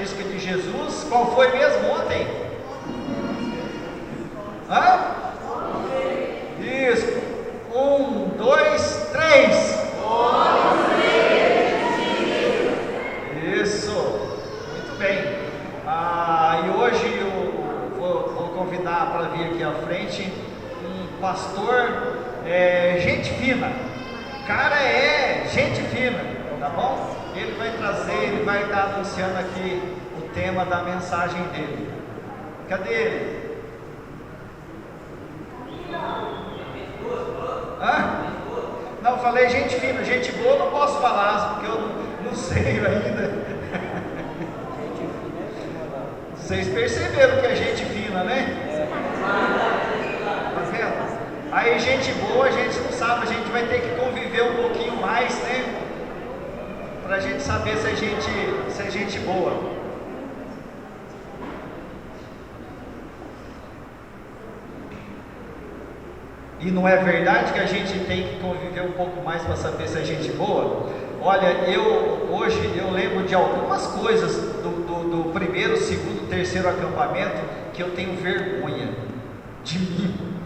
característica de Jesus. Qual foi mesmo ontem? Isso. 1, 2, 3. Isso. Muito bem. E hoje eu vou convidar para vir aqui à frente um pastor, gente fina. O cara é gente fina, tá bom? Ele vai estar anunciando aqui o tema da mensagem dele. Cadê ele? Não, eu falei gente fina, gente boa não posso falar, porque eu não sei ainda. Vocês perceberam que é gente fina, né? Tá vendo? Aí gente boa a gente não sabe, a gente vai ter que conviver um pouquinho mais, né? Pra gente saber se é gente boa. E não é verdade que a gente tem que conviver um pouco mais para saber se é gente boa? Olha, hoje eu lembro de algumas coisas do primeiro, segundo, terceiro acampamento que eu tenho vergonha de mim.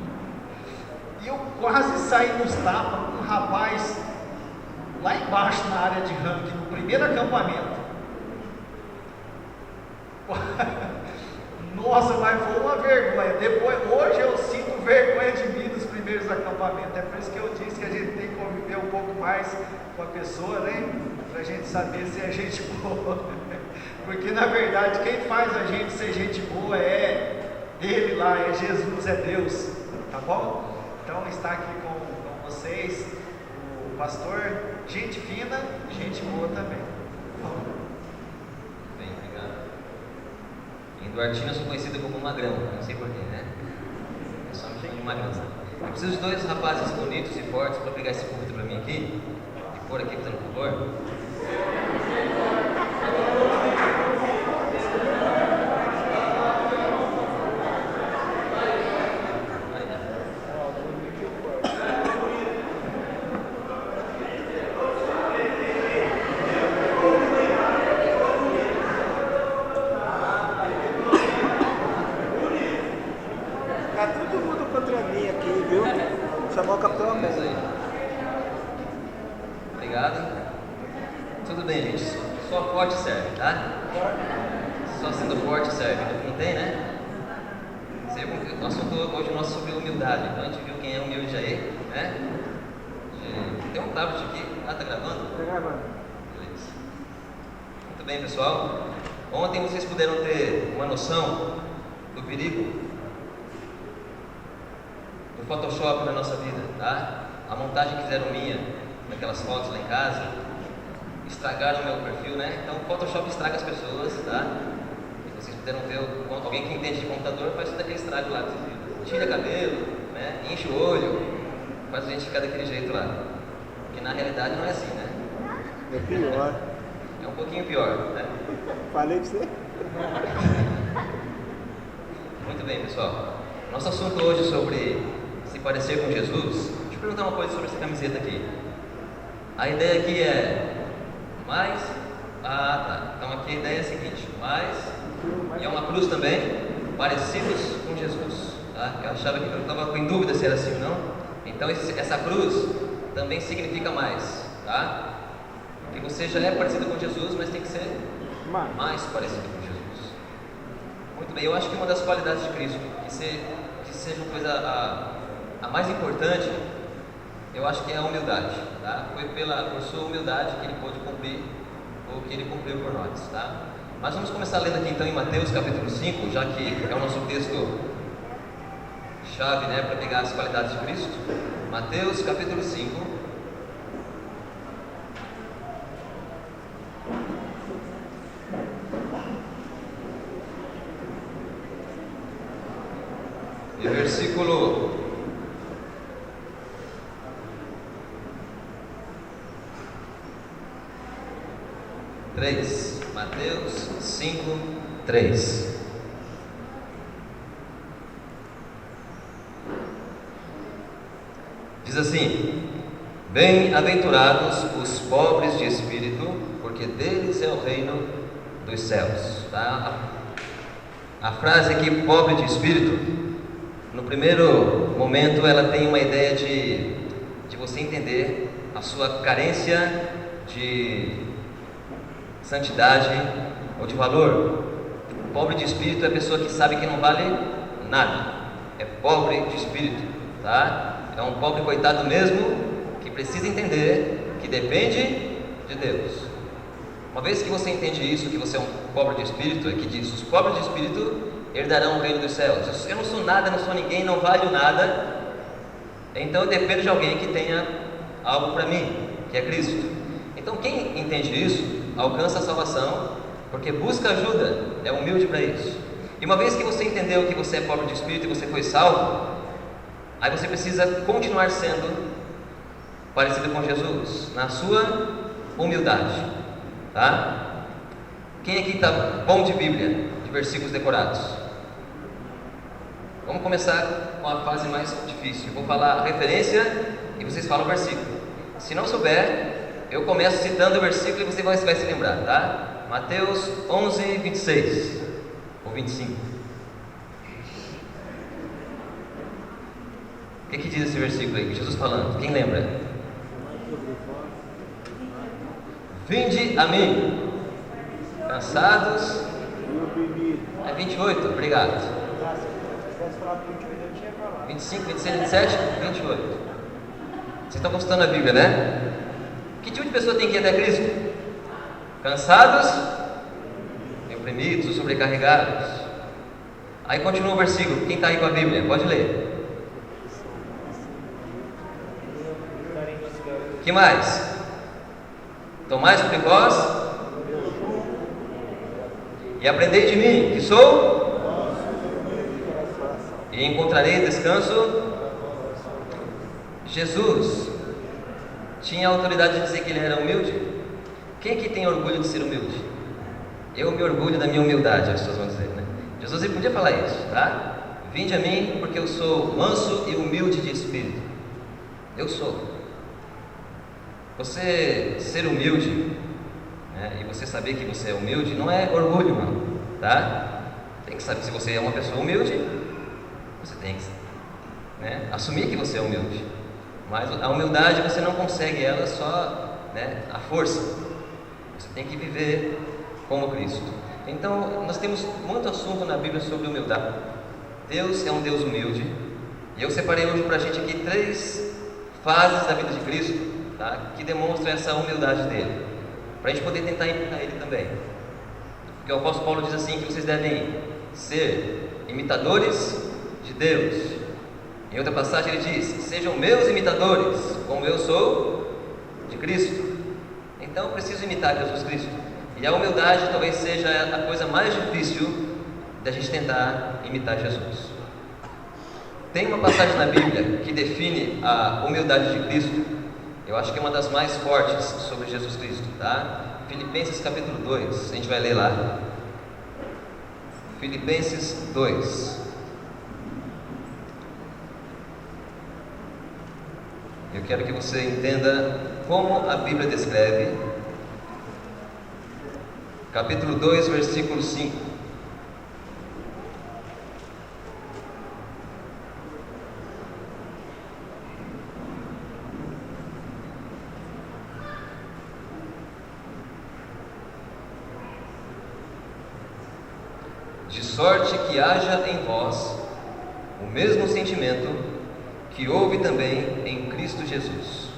E eu quase saí nos tapas com um rapaz lá embaixo na área de ranking, no primeiro acampamento. Nossa, mas foi uma vergonha. Hoje eu sinto vergonha de mim nos primeiros acampamentos. É por isso que eu disse que a gente tem que conviver um pouco mais com a pessoa, né? Pra gente saber se é gente boa. Porque na verdade quem faz a gente ser gente boa é Ele lá, é Jesus, é Deus. Tá bom? Então está aqui com vocês o pastor, gente fina, gente boa também. Bem, obrigado. Em Duartina eu sou conhecido como Magrão, não sei porquê, né? É só me chamar de Magrão. Eu preciso de 2 rapazes bonitos e fortes para pegar esse púlpito para mim aqui e pôr aqui, fazendo um favor. Pessoal, ontem vocês puderam ter uma noção do perigo do Photoshop na nossa vida, tá? A montagem que fizeram minha naquelas fotos lá em casa estragaram o meu perfil, né? Então o Photoshop estraga as pessoas, tá? E vocês puderam ver alguém que entende de computador faz daquele estrago lá, tira cabelo, né? Enche o olho, faz a gente ficar daquele jeito lá. Porque na realidade não é assim, né? É pior. É um pouquinho pior, né? Falei pra você. Muito bem, pessoal. Nosso assunto hoje é sobre se parecer com Jesus. Deixa eu perguntar uma coisa sobre essa camiseta aqui. A ideia aqui é mais... tá. Então aqui a ideia é a seguinte. Mais... E é uma cruz também. Parecidos com Jesus. Tá? Eu achava que eu estava em dúvida se era assim ou não. Então essa cruz também significa mais. Tá? Porque você já é parecido com Jesus, mas tem que ser mais parecido com Jesus. Muito bem, eu acho que uma das qualidades de Cristo, que seja uma coisa a mais importante, eu acho que é a humildade. Tá? Foi por sua humildade que ele pôde cumprir o que ele cumpriu por nós. Tá? Mas vamos começar lendo aqui então em Mateus capítulo 5, já que é o nosso texto chave, né, para pegar as qualidades de Cristo. Mateus capítulo 5. E versículo 3, Mateus 5, 3. Diz assim: Bem-aventurados os pobres de espírito, porque deles é o reino dos céus. Tá? A frase aqui, pobre de espírito, no primeiro momento ela tem uma ideia de você entender a sua carência de santidade ou de valor. Pobre de espírito é a pessoa que sabe que não vale nada, é pobre de espírito, tá? É um pobre coitado mesmo, que precisa entender que depende de Deus. Uma vez que você entende isso, que você é um pobre de espírito, é que diz: os pobres de espírito herdarão o reino dos céus. Eu não sou nada, não sou ninguém, não valho nada, então eu dependo de alguém que tenha algo para mim, que é Cristo. Então quem entende isso, alcança a salvação, porque busca ajuda, é humilde para isso. E uma vez que você entendeu que você é pobre de espírito e você foi salvo, aí você precisa continuar sendo parecido com Jesus, na sua humildade, tá? Quem aqui está bom de Bíblia, de versículos decorados? Vamos começar com a fase mais difícil. Eu vou falar a referência e vocês falam o versículo. Se não souber, eu começo citando o versículo e você vai se lembrar, tá? Mateus 11, 26 ou 25. O que diz esse versículo aí? Jesus falando, quem lembra? Vinde a mim, cansados. É 28, obrigado. 25, 26, 27, 28. Vocês estão consultando a Bíblia, né? Que tipo de pessoa tem que ir até Cristo? Cansados, oprimidos, sobrecarregados. Aí continua o versículo. Quem está aí com a Bíblia? Pode ler. Que mais? Tomai sobre vós e aprendei de mim, que sou, e encontrarei descanso. Jesus tinha a autoridade de dizer que ele era humilde. Quem aqui tem orgulho de ser humilde? Eu me orgulho da minha humildade, as pessoas vão dizer, né? Jesus ele podia falar isso, tá? Vinde a mim, porque eu sou manso e humilde de espírito. Eu sou. Você ser humilde, né, e você saber que você é humilde, não é orgulho, mano, tá? Tem que saber, se você é uma pessoa humilde, você tem que, né, assumir que você é humilde. Mas a humildade você não consegue ela só, né, à força. Você tem que viver como Cristo. Então, nós temos muito assunto na Bíblia sobre humildade. Deus é um Deus humilde. E eu separei hoje para a gente aqui 3 fases da vida de Cristo, tá, que demonstram essa humildade dele, para a gente poder tentar imitar ele também. Porque o apóstolo Paulo diz assim, que vocês devem ser imitadores de Deus. Em outra passagem ele diz: sejam meus imitadores, como eu sou de Cristo. Então eu preciso imitar Jesus Cristo. E a humildade talvez seja a coisa mais difícil da gente tentar imitar Jesus. Tem uma passagem na Bíblia que define a humildade de Cristo. Eu acho que é uma das mais fortes sobre Jesus Cristo, tá? Filipenses capítulo 2, a gente vai ler lá. Filipenses 2. Eu quero que você entenda como a Bíblia descreve. Capítulo 2, versículo 5. De sorte que haja em vós o mesmo sentimento que houve também em Cristo Jesus,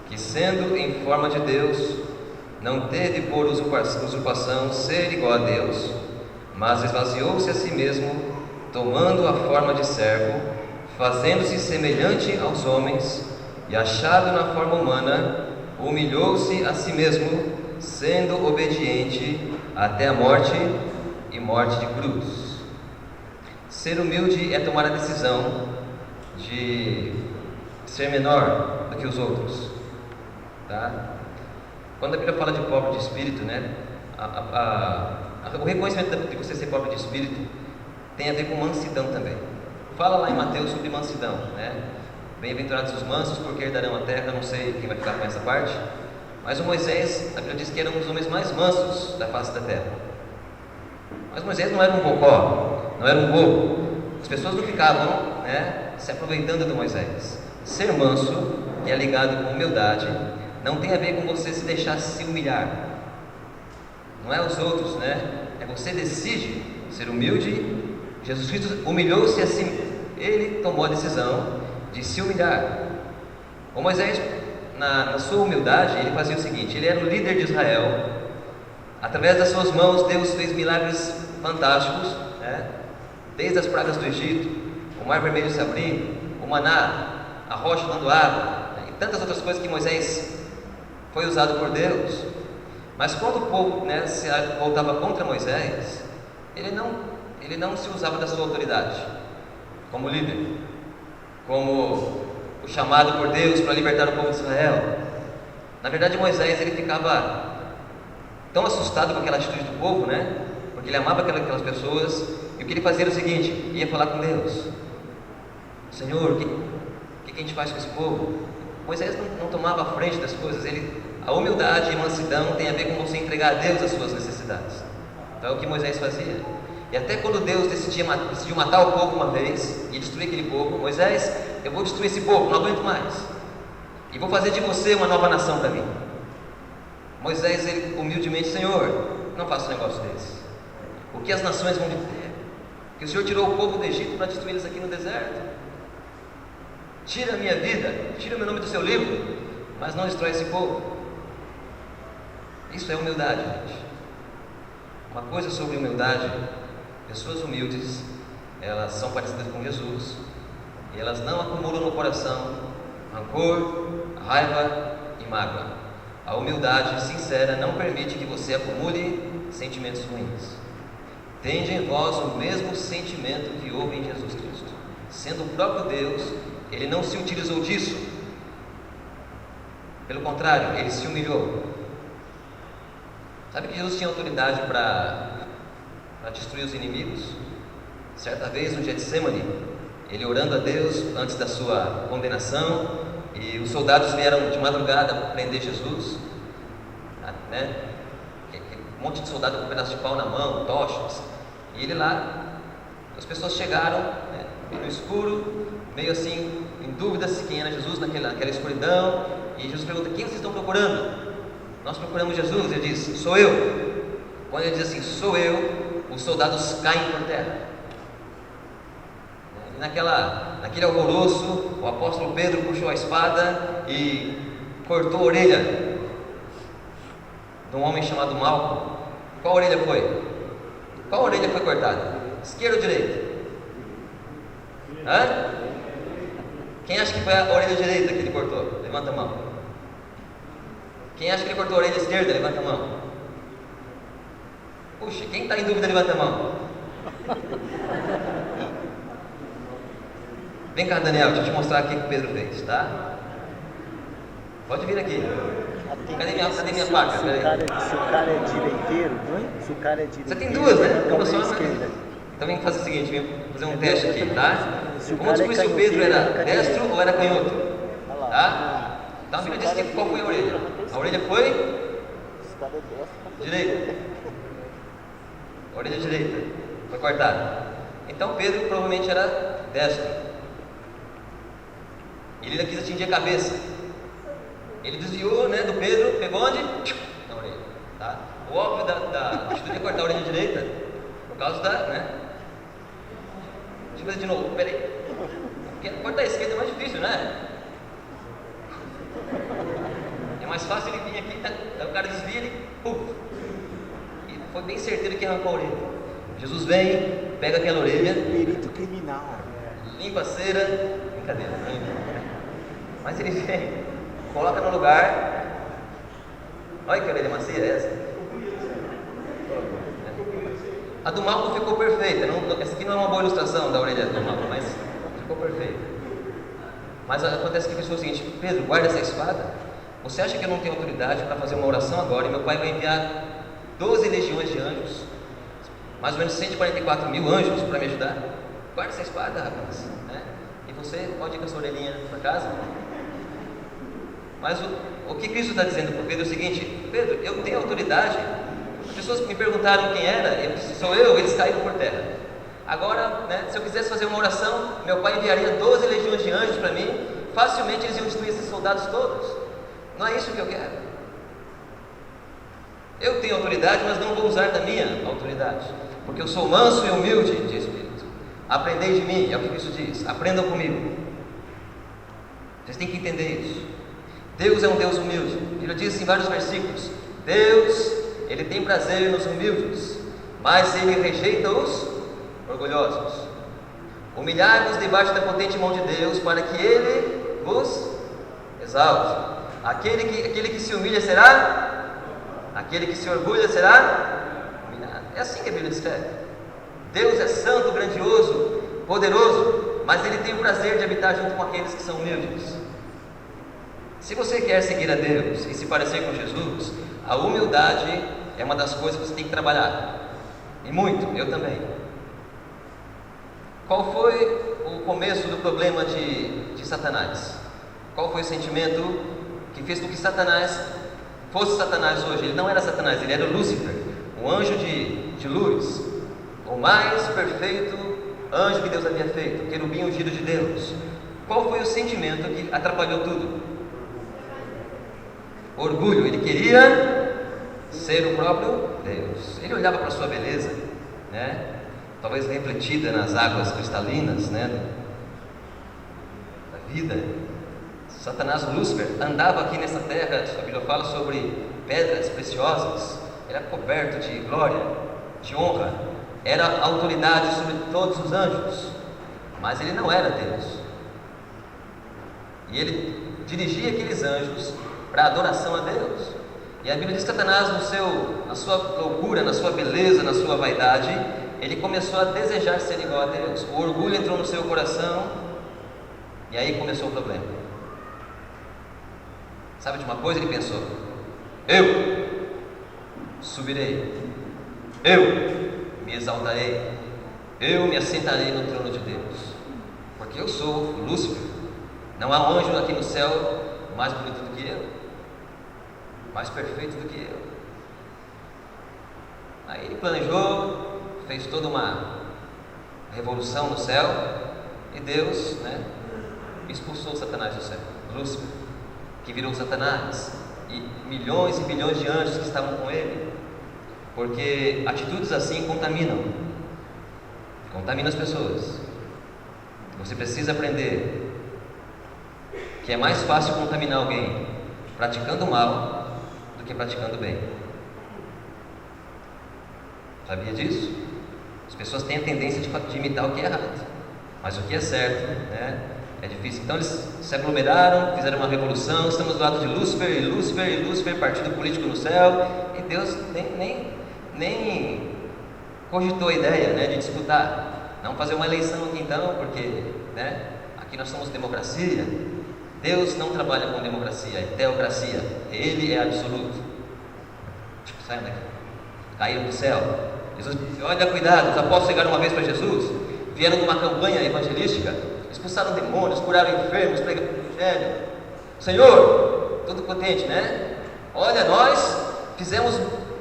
que sendo em forma de Deus, não teve por usurpação ser igual a Deus, mas esvaziou-se a si mesmo, tomando a forma de servo, fazendo-se semelhante aos homens, e achado na forma humana, humilhou-se a si mesmo, sendo obediente até a morte e morte de cruz. Ser humilde é tomar a decisão de ser menor do que os outros, tá? Quando a Bíblia fala de pobre de espírito, né, o reconhecimento de você ser pobre de espírito tem a ver com mansidão também. Fala lá em Mateus sobre mansidão, né? Bem-aventurados os mansos, porque herdarão a terra. Não sei quem vai ficar com essa parte, Mas o Moisés, a Bíblia diz que era um dos homens mais mansos da face da terra. Mas Moisés não era um bocó, não era um bobo. As pessoas não ficavam, se aproveitando do Moisés. Ser manso, que é ligado com humildade, não tem a ver com você se deixar se humilhar. Não é os outros, É você decide ser humilde. Jesus Cristo humilhou-se a si mesmo. Ele tomou a decisão de se humilhar. O Moisés, na sua humildade, ele fazia o seguinte: ele era o líder de Israel. Através das suas mãos, Deus fez milagres fantásticos, desde as pragas do Egito, o mar vermelho se abrindo, o maná, a rocha dando água, e tantas outras coisas que Moisés foi usado por Deus. Mas quando o povo se voltava contra Moisés, ele não se usava da sua autoridade como líder, como o chamado por Deus para libertar o povo de Israel. Na verdade, Moisés, ele ficava tão assustado com aquela atitude do povo, porque ele amava aquelas pessoas, e o que ele fazia era o seguinte: ia falar com Deus: Senhor, o que a gente faz com esse povo? Moisés não tomava a frente das coisas. A humildade e mansidão tem a ver com você entregar a Deus as suas necessidades. Então é o que Moisés fazia. E até quando Deus decidiu matar o povo uma vez e destruir aquele povo: Moisés, eu vou destruir esse povo, não aguento mais, e vou fazer de você uma nova nação para mim. Moisés, ele humildemente: Senhor, não faça um negócio desse. O que as nações vão dizer? Que o Senhor tirou o povo do Egito para destruir eles aqui no deserto. Tira a minha vida, tira o meu nome do seu livro, mas não destrói esse povo. Isso é humildade, gente. Uma coisa sobre humildade: pessoas humildes, elas são parecidas com Jesus, e elas não acumulam no coração rancor, raiva e mágoa. A humildade sincera não permite que você acumule sentimentos ruins. Tende em vós o mesmo sentimento que houve em Jesus Cristo. Sendo o próprio Deus, Ele não se utilizou disso. Pelo contrário, Ele se humilhou. Sabe que Jesus tinha autoridade para destruir os inimigos? Certa vez, no Getsemane, Ele orando a Deus antes da sua condenação, e os soldados vieram de madrugada prender Jesus, um monte de soldado com um pedaço de pau na mão, tochas, e ele lá. As pessoas chegaram, no escuro, meio assim, em dúvida se quem era Jesus naquela escuridão, e Jesus pergunta: quem vocês estão procurando? Nós procuramos Jesus. Ele diz: sou eu. Quando ele diz assim: sou eu, os soldados caem por terra. Naquele alvoroço, o apóstolo Pedro puxou a espada e cortou a orelha de um homem chamado Malco. Qual orelha foi? Qual orelha foi cortada? Esquerda ou direita? Quem acha que foi a orelha direita que ele cortou? Levanta a mão. Quem acha que ele cortou a orelha esquerda? Levanta a mão. Puxa, quem está em dúvida, levanta a mão. Vem cá, Daniel, deixa eu te mostrar o que Pedro fez, tá? Pode vir aqui. Cadê minha faca? Se o cara é direiteiro, se o cara é direiteiro... Você tem duas, né? Então, então vem fazer o seguinte, vem fazer um teste aqui, tá? Vamos descobrir se o Pedro era destro ou era canhoto, tá? Então a Bíblia diz que qual foi a orelha? A orelha foi? Direita. A orelha direita foi cortada. Então Pedro provavelmente era destro. Ele ainda quis atingir a cabeça. Ele desviou, do Pedro, pegou onde? Na orelha, tá? O óbvio da atitude é cortar a orelha direita, por causa da, Deixa eu fazer de novo, peraí. Porque cortar a esquerda é mais difícil, É mais fácil ele vir aqui, o cara desvia, ele, e foi bem certeiro que arrancou a orelha. Jesus vem, pega aquela orelha, perito criminal, limpa a cera, brincadeira, mas ele vem, coloca no lugar. Olha que orelha macia é essa. A do Malco ficou perfeita. Essa aqui não é uma boa ilustração da orelha do Malco, mas ficou perfeita. Mas acontece que a pessoa é o seguinte: Pedro, guarda essa espada. Você acha que eu não tenho autoridade para fazer uma oração agora? E meu pai vai enviar 12 legiões de anjos, mais ou menos 144 mil anjos para me ajudar. Guarda essa espada, rapaz. E você pode ir com a sua orelhinha para casa? Mas o que Cristo está dizendo para Pedro é o seguinte: Pedro, eu tenho autoridade. As pessoas me perguntaram quem era, eu disse, sou eu, eles caíram por terra. Agora, né, se eu quisesse fazer uma oração, meu pai enviaria 12 legiões de anjos para mim, facilmente eles iam destruir esses soldados todos. Não é isso que eu quero. Eu tenho autoridade, mas não vou usar da minha autoridade, porque eu sou manso e humilde de espírito. Aprendei de mim, é o que Cristo diz, aprendam comigo. Vocês têm que entender isso. Deus é um Deus humilde. Ele diz em vários versículos: Deus, Ele tem prazer nos humildes, mas Ele rejeita os orgulhosos. Humilhai-vos debaixo da potente mão de Deus, para que Ele vos exalte. Aquele que se humilha será, aquele que se orgulha será humilhado. É assim que a Bíblia descreve. Deus é santo, grandioso, poderoso, mas Ele tem o prazer de habitar junto com aqueles que são humildes. Se você quer seguir a Deus e se parecer com Jesus, a humildade é uma das coisas que você tem que trabalhar. E muito, eu também. Qual foi o começo do problema de Satanás? Qual foi o sentimento que fez com que Satanás fosse Satanás hoje? Ele não era Satanás, ele era Lúcifer, o anjo de luz, o mais perfeito anjo que Deus havia feito, o querubim ungido de Deus. Qual foi o sentimento que atrapalhou tudo? Orgulho. Ele queria ser o próprio Deus. Ele olhava para a sua beleza, né? Talvez refletida nas águas cristalinas, né, da vida. Satanás, Lúcifer, andava aqui nessa terra. A Bíblia fala sobre pedras preciosas. Era coberto de glória, de honra. Era autoridade sobre todos os anjos. Mas ele não era Deus. E ele dirigia aqueles anjos para adoração a Deus. E a Bíblia diz que Satanás, na sua loucura, na sua beleza, na sua vaidade, ele começou a desejar ser igual a Deus. O orgulho entrou no seu coração, e aí começou o problema. Sabe de uma coisa? Ele pensou: eu subirei, eu me exaltarei, eu me assentarei no trono de Deus, porque eu sou Lúcifer. Não há um anjo aqui no céu mais bonito do que eu, mais perfeito do que eu. Aí ele planejou, fez toda uma revolução no céu, e Deus, né, expulsou Satanás do céu. Lúcifer, que virou Satanás, e milhões e bilhões de anjos que estavam com ele, porque atitudes assim contaminam as pessoas. Você precisa aprender que é mais fácil contaminar alguém praticando mal do que praticando bem. Sabia disso? As pessoas têm a tendência de imitar o que é errado, mas o que é certo, né, é difícil. Então eles se aglomeraram, fizeram uma revolução. Estamos do lado de Lúcifer, e Lúcifer, e Lúcifer, partido político no céu. E Deus nem cogitou a ideia, né, de disputar. Vamos fazer uma eleição aqui então, porque, né, aqui nós somos democracia. Deus não trabalha com democracia, é teocracia. Ele é absoluto. Saiam daqui. Caíram do céu. Jesus disse: olha, cuidado, os apóstolos chegaram uma vez para Jesus, vieram numa campanha evangelística, expulsaram demônios, curaram enfermos, pregaram o evangelho. Senhor, todo potente, né? Olha, nós fizemos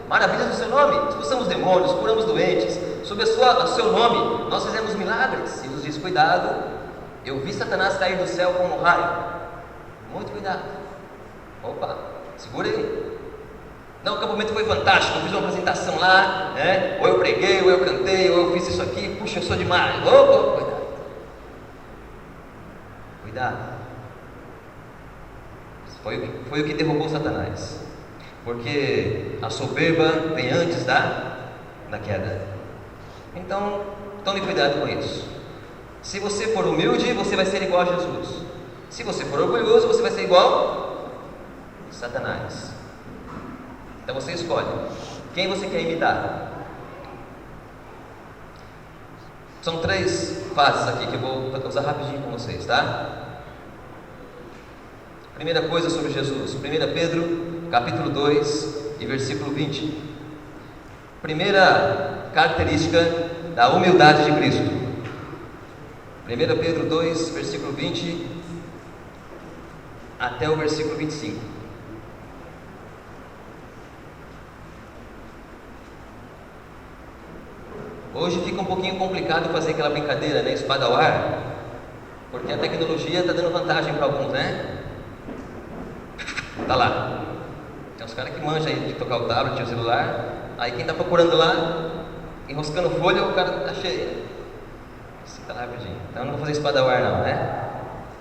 maravilhas no seu nome, expulsamos demônios, curamos doentes, sob o seu nome nós fizemos milagres. E Jesus diz: cuidado, eu vi Satanás cair do céu como um raio. Muito cuidado. Opa, segura aí. Não, o acampamento foi fantástico, eu fiz uma apresentação lá, né? Ou eu preguei, ou eu cantei, ou eu fiz isso aqui. Puxa, eu sou demais. Opa, cuidado. Cuidado. Foi o que derrubou Satanás. Porque a soberba vem antes da queda. Então, tome cuidado com isso. Se você for humilde, você vai ser igual a Jesus. Se você for orgulhoso, você vai ser igual a Satanás. Então você escolhe quem você quer imitar. São 3 fases aqui que eu vou usar rapidinho com vocês, tá? Primeira coisa sobre Jesus, 1 Pedro, capítulo 2 e versículo 20. Primeira característica da humildade de Cristo. 1 Pedro 2, versículo 20. até o versículo 25. Hoje fica um pouquinho complicado fazer aquela brincadeira, né? Espada ao ar, porque a tecnologia está dando vantagem para alguns, né? Tá lá. Tem uns caras que manjam aí de tocar o tablet, o celular. Aí quem está procurando lá, enroscando folha, o cara tá cheio. Tá lá rapidinho. Então eu não vou fazer espada ao ar não, né?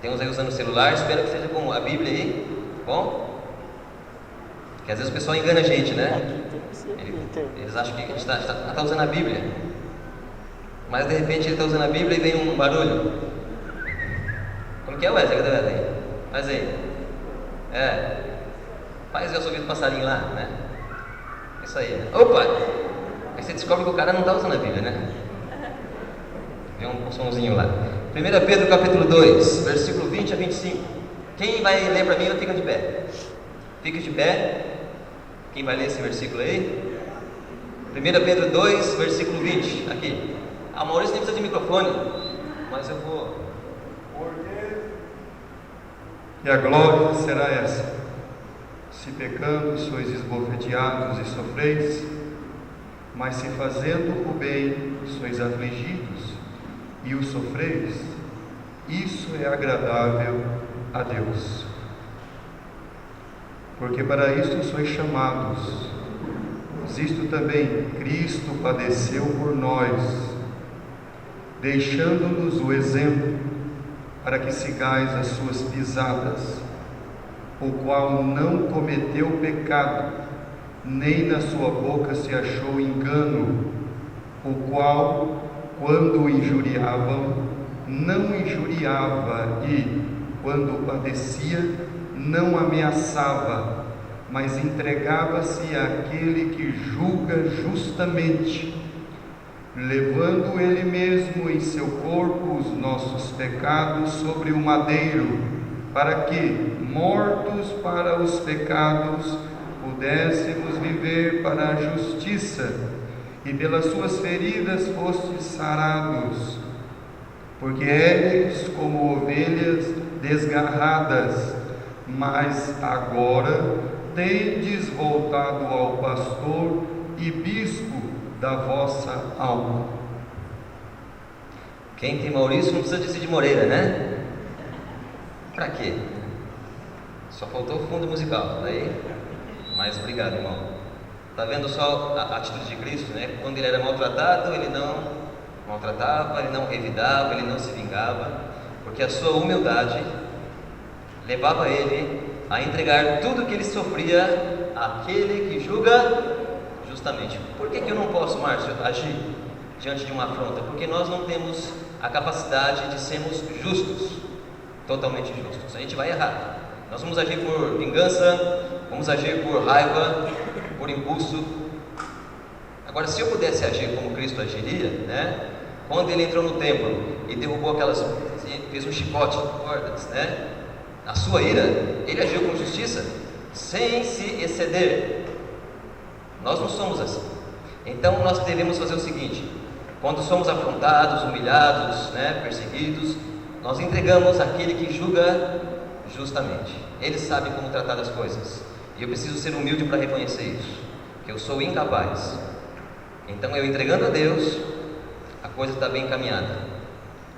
Tem uns aí usando o celular, espero que seja como a Bíblia aí, bom? Porque às vezes o pessoal engana a gente, né? Eles acham que a gente está usando a Bíblia, mas de repente ele está usando a Bíblia e vem um barulho. Como que é, Wesley? Cadê o Wesley? Faz aí. Faz o ouvido do passarinho lá, né? Isso aí, né? Opa! Aí você descobre que o cara não está usando a Bíblia, né? Vem um somzinho lá. 1 Pedro capítulo 2, versículo 20 a 25. Quem vai ler para mim, eu fico de pé. Fica de pé. Quem vai ler esse versículo aí? 1 Pedro 2, versículo 20. Aqui. A Maurício nem precisa de microfone, mas eu vou. E a glória será essa: se pecando sois esbofeteados e sofreis, mas se fazendo o bem sois afligidos e o sofreis, isso é agradável a Deus. Porque para isto sois chamados, pois isto também Cristo padeceu por nós, deixando-nos o exemplo, para que sigais as suas pisadas, o qual não cometeu pecado, nem na sua boca se achou engano, o qual, quando injuriavam, não injuriava, e, quando padecia, não ameaçava, mas entregava-se àquele que julga justamente, levando ele mesmo em seu corpo os nossos pecados sobre o madeiro, para que, mortos para os pecados, pudéssemos viver para a justiça, e pelas suas feridas fostes sarados, porque éreis como ovelhas desgarradas, mas agora tendes voltado ao pastor e bispo da vossa alma. Quem tem Maurício não precisa de Cid Moreira, né? Pra quê? Só faltou o fundo musical, daí. Mas obrigado, irmão. Tá vendo só a atitude de Cristo, né? Quando ele era maltratado, ele não maltratava, ele não revidava, ele não se vingava, porque a sua humildade levava ele a entregar tudo que ele sofria àquele que julga justamente. Por que eu não posso, Márcio, agir diante de uma afronta? Porque nós não temos a capacidade de sermos justos, totalmente justos. A gente vai errar. Nós vamos agir por vingança, vamos agir por raiva, por impulso. Agora, se eu pudesse agir como Cristo agiria, né? Quando ele entrou no templo e derrubou aquelas, fez um chicote de cordas, né? Na sua ira, ele agiu com justiça, sem se exceder. Nós não somos assim. Então nós devemos fazer o seguinte: quando somos afrontados, humilhados, né, perseguidos, nós entregamos àquele que julga justamente. Ele sabe como tratar das coisas, e eu preciso ser humilde para reconhecer isso, que eu sou incapaz. Então eu entregando a Deus, a coisa está bem encaminhada.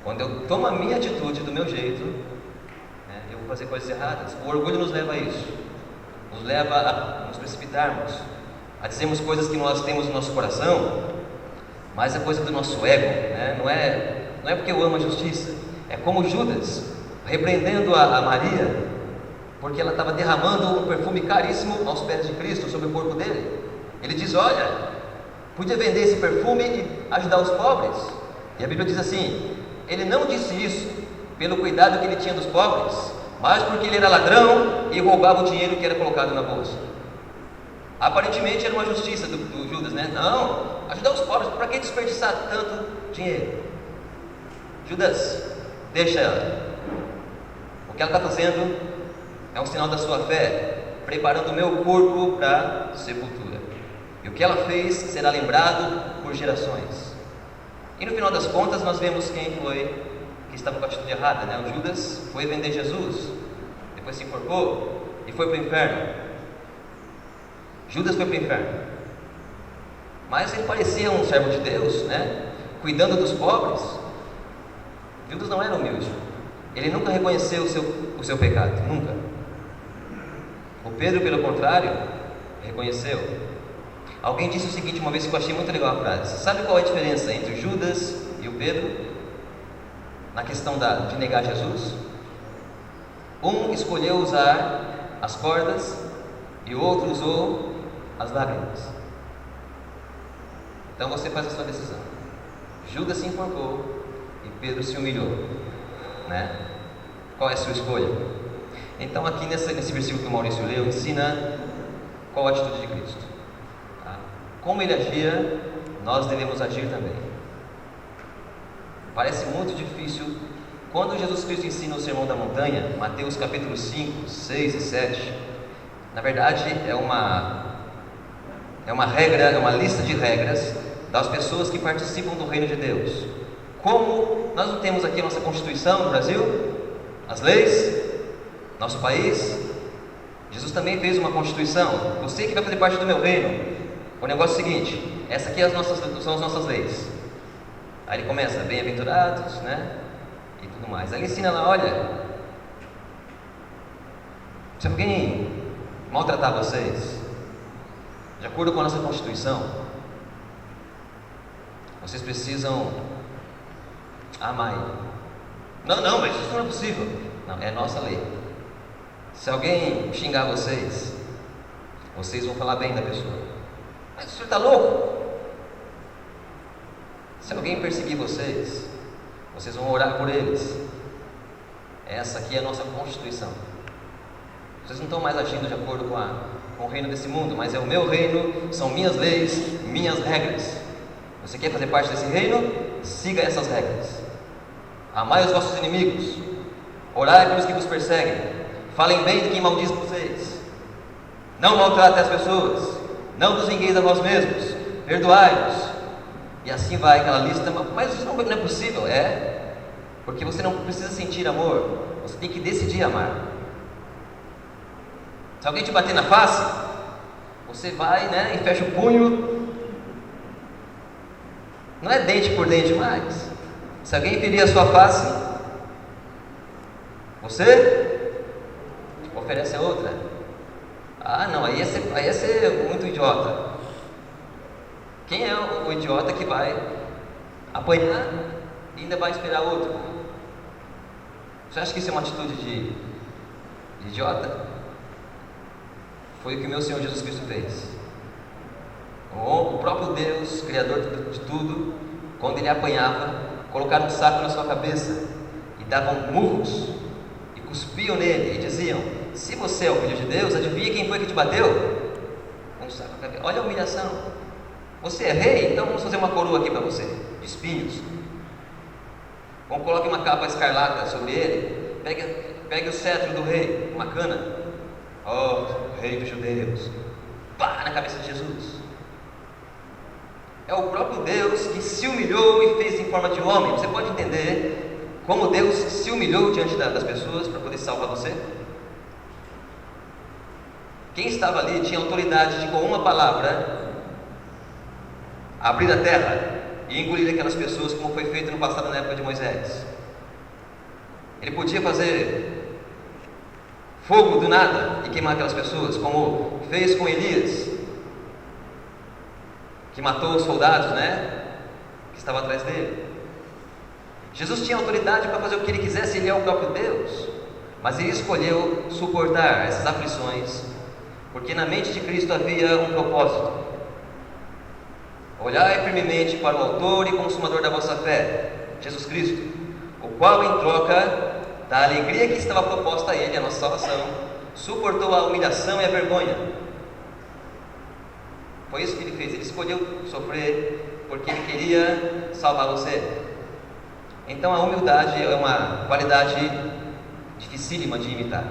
Quando eu tomo a minha atitude do meu jeito, né, eu vou fazer coisas erradas. O orgulho nos leva a isso, nos leva a nos precipitarmos, a dizermos coisas que nós temos no nosso coração, mas é coisa do nosso ego, né? Não é porque eu amo a justiça. É como Judas repreendendo a Maria, porque ela estava derramando um perfume caríssimo aos pés de Cristo, sobre o corpo dele. Ele diz: olha, podia vender esse perfume e ajudar os pobres. E a Bíblia diz assim: ele não disse isso pelo cuidado que ele tinha dos pobres, mas porque ele era ladrão e roubava o dinheiro que era colocado na bolsa. Aparentemente era uma justiça do Judas, né? Não, ajudar os pobres, para que desperdiçar tanto dinheiro? Judas, deixa ela. O que ela está fazendo é um sinal da sua fé, preparando o meu corpo para a sepultura. E o que ela fez será lembrado por gerações. E no final das contas nós vemos quem foi que estava com a atitude errada, né? O Judas foi vender Jesus. depois se enforcou e foi para o inferno. Judas foi para o inferno. Mas ele parecia um servo de Deus, né? Cuidando dos pobres. Judas não era humilde. Ele nunca reconheceu o seu pecado, nunca. O Pedro, pelo contrário, reconheceu. Alguém disse o seguinte uma vez que eu achei muito legal a frase: sabe qual é a diferença entre o Judas e o Pedro na questão de negar Jesus? Um escolheu usar as cordas e o outro usou as lágrimas. Então você faz a sua decisão. Judas se enforcou e Pedro se humilhou, né? Qual é a sua escolha? Então aqui nesse versículo que o Maurício leu, ensina qual a atitude de Cristo, tá? Como ele agia, nós devemos agir também. Parece muito difícil. Quando Jesus Cristo ensina o Sermão da Montanha, Mateus capítulo 5, 6 e 7, na verdade é uma regra, é uma lista de regras das pessoas que participam do reino de Deus. Como nós não temos aqui a nossa Constituição no Brasil, as leis, nosso país, Jesus também fez uma Constituição. Você que vai fazer parte do meu reino, o negócio é o seguinte: essa aqui são as nossas leis. Aí ele começa, bem-aventurados, né? E tudo mais. Aí ele ensina lá, olha, se alguém maltratar vocês, de acordo com a nossa Constituição, vocês precisam amar ele. Não, mas isso não é possível. Não, é nossa lei. Se alguém xingar vocês vão falar bem da pessoa. Mas o senhor está louco? Se alguém perseguir vocês vão orar por eles. Essa aqui é a nossa Constituição. Vocês não estão mais agindo de acordo com o reino desse mundo, mas é o meu reino, são minhas leis, minhas regras. Você quer fazer parte desse reino? Siga essas regras. Amai os vossos inimigos, orai pelos que vos perseguem, falem bem de quem maldiz vocês, não maltratem as pessoas, não vos vingueis a vós mesmos, perdoai-vos. E assim vai aquela lista. Mas isso não é possível. Porque você não precisa sentir amor, você tem que decidir amar. Se alguém te bater na face, você vai, né, e fecha o punho. Não é dente por dente mais. Se alguém ferir a sua face, você oferece a outra. Ah, não, aí é ser muito idiota. Quem é o idiota que vai apanhar e ainda vai esperar outro? Você acha que isso é uma atitude de idiota? Foi o que o meu Senhor Jesus Cristo fez. O próprio Deus, Criador de tudo, quando ele apanhava, colocaram um saco na sua cabeça e davam murros e cuspiam nele e diziam: se você é o Filho de Deus, adivinha quem foi que te bateu? Um saco na cabeça. Olha a humilhação. Você é rei? Então vamos fazer uma coroa aqui para você, de espinhos. Vamos colocar uma capa escarlata sobre ele. Pegue o cetro do rei, uma cana. Oh, rei dos judeus. Pá, na cabeça de Jesus. É o próprio Deus que se humilhou e fez em forma de homem. Você pode entender como Deus se humilhou diante das pessoas para poder salvar você? Quem estava ali tinha autoridade de, com uma palavra, abrir a terra e engolir aquelas pessoas, como foi feito no passado na época de Moisés. Ele podia fazer fogo do nada e queimar aquelas pessoas, como fez com Elias, que matou os soldados, né, que estavam atrás dele. Jesus tinha autoridade para fazer o que ele quisesse, ele é o próprio Deus, mas ele escolheu suportar essas aflições, porque na mente de Cristo havia um propósito. Olhai firmemente para o autor e consumador da vossa fé, Jesus Cristo, o qual, em troca da alegria que estava proposta a ele, a nossa salvação, suportou a humilhação e a vergonha. Foi isso que ele fez. Ele escolheu sofrer porque ele queria salvar você. Então a humildade é uma qualidade dificílima de imitar,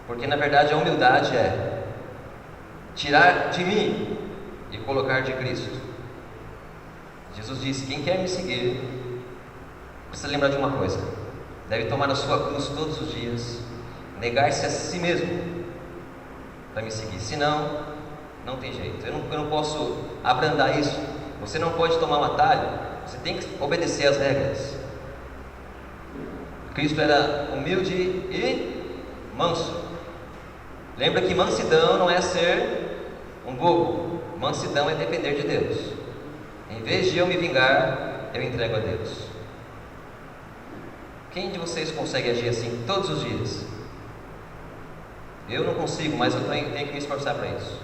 porque na verdade a humildade é tirar de mim e colocar de Cristo. Jesus disse: quem quer me seguir precisa lembrar de uma coisa: deve tomar a sua cruz todos os dias, negar-se a si mesmo para me seguir. Senão, não tem jeito. Eu não posso abrandar isso. Você não pode tomar um atalho. Você tem que obedecer às regras. Cristo era humilde e manso. Lembra que mansidão não é ser um bobo. Mansidão é depender de Deus. Em vez de eu me vingar, eu entrego a Deus. Quem de vocês consegue agir assim todos os dias? Eu não consigo, mas eu tenho que me esforçar para isso.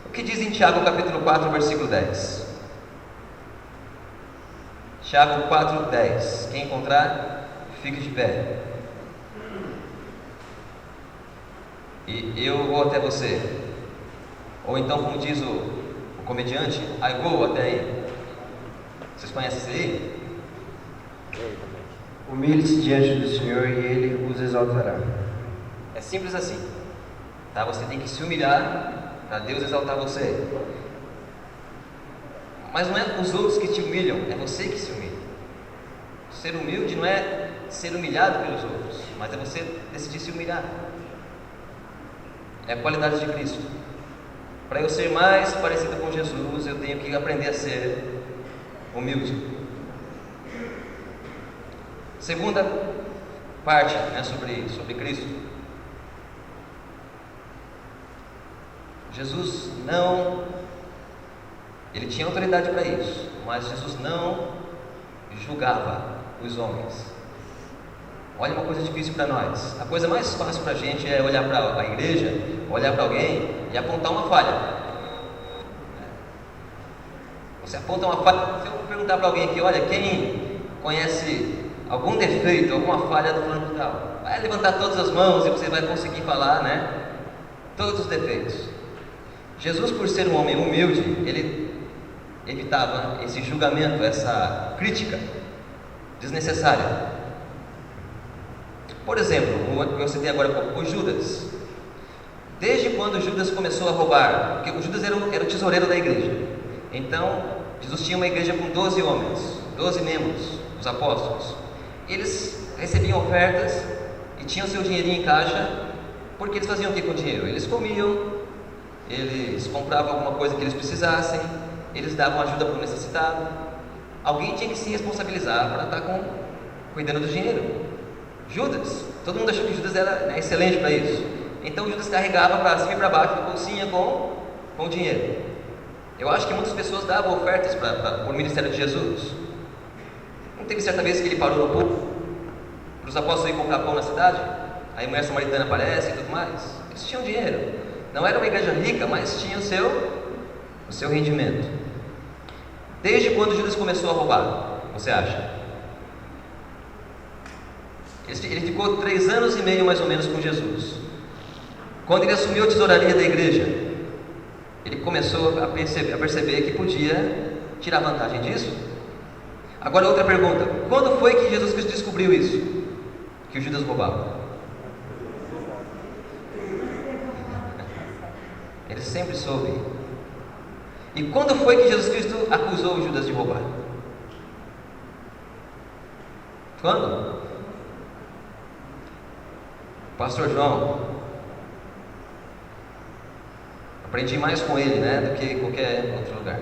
O que diz em Tiago capítulo 4, versículo 10? Tiago 4, 10. Quem encontrar, fique de pé. E eu vou até você. Ou então, como diz o comediante, I go até aí. Vocês conhecem isso aí? Humilhe-se diante do Senhor e Ele os exaltará. É simples assim, tá? Você tem que se humilhar para Deus exaltar você. Mas não é os outros que te humilham, é você que se humilha. Ser humilde não é ser humilhado pelos outros, mas é você decidir se humilhar. É a qualidade de Cristo. Para eu ser mais parecido com Jesus, eu tenho que aprender a ser humilde. Segunda parte, né, sobre Cristo. Jesus não, ele tinha autoridade para isso, mas Jesus não julgava os homens. Olha uma coisa difícil para nós. A coisa mais fácil para a gente é olhar para a igreja, olhar para alguém e apontar uma falha. Você aponta uma falha. Se eu perguntar para alguém aqui, olha, quem conhece algum defeito, alguma falha do fulano de tal, vai levantar todas as mãos e você vai conseguir falar, né? Todos os defeitos. Jesus, por ser um homem humilde, ele evitava esse julgamento, essa crítica desnecessária. Por exemplo, o que eu citei agora, o Judas. Desde quando Judas começou a roubar? Porque o Judas era o tesoureiro da igreja. Então, Jesus tinha uma igreja com 12 homens, 12 membros, os apóstolos. Eles recebiam ofertas e tinham seu dinheirinho em caixa, porque eles faziam o que com o dinheiro? Eles comiam, eles compravam alguma coisa que eles precisassem, eles davam ajuda para o necessitado. Alguém tinha que se responsabilizar para estar cuidando do dinheiro. Judas, todo mundo achou que Judas era, né, excelente para isso. Então Judas carregava para cima e para baixo da bolsinha com o dinheiro. Eu acho que muitas pessoas davam ofertas para o ministério de Jesus. Não teve certa vez que ele parou no povo para os apóstolos irem comprar pão na cidade? Aí a mulher samaritana aparece e tudo mais. Eles tinham dinheiro. Não era uma igreja rica, mas tinha o seu rendimento. Desde quando Judas começou a roubar, você acha? Ele ficou 3 anos e meio mais ou menos com Jesus. Quando ele assumiu a tesouraria da igreja, ele começou a perceber que podia tirar vantagem disso. Agora outra pergunta: quando foi que Jesus Cristo descobriu isso? Que o Judas roubava? Ele sempre soube. E quando foi que Jesus Cristo acusou o Judas de roubar? Quando? Pastor João, aprendi mais com ele, né, do que em qualquer outro lugar.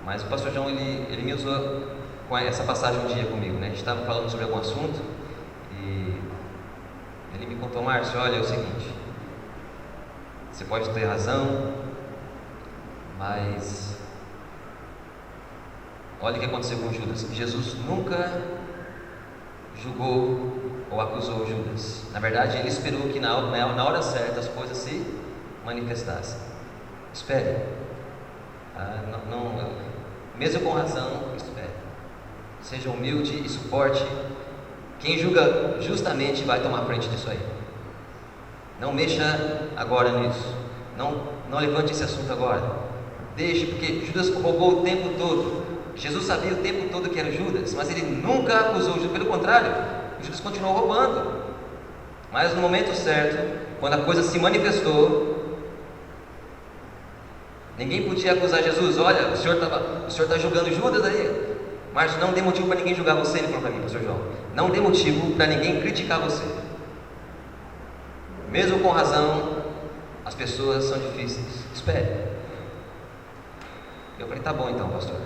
Mas o pastor João, ele me usou com essa passagem um dia comigo, né? A gente estava falando sobre algum assunto e ele me contou: Márcio, olha, é o seguinte, você pode ter razão, mas olha o que aconteceu com Judas. Jesus nunca julgou ou acusou Judas. Na verdade, ele esperou que na hora certa as coisas se manifestassem. Espere. Mesmo com razão, espere. Seja humilde e suporte. Quem julga justamente vai tomar frente disso aí. Não mexa agora nisso. Não levante esse assunto agora. Deixe, porque Judas roubou o tempo todo. Jesus sabia o tempo todo que era Judas, mas ele nunca acusou Judas. Pelo contrário, Judas continuou roubando. Mas no momento certo, quando a coisa se manifestou, ninguém podia acusar Jesus. Olha, o senhor está julgando Judas aí. Márcio, não dê motivo para ninguém julgar você, ele falou para mim, pastor João. Não dê motivo para ninguém criticar você. Mesmo com razão, as pessoas são difíceis. Espere. Eu falei, tá bom então, pastor.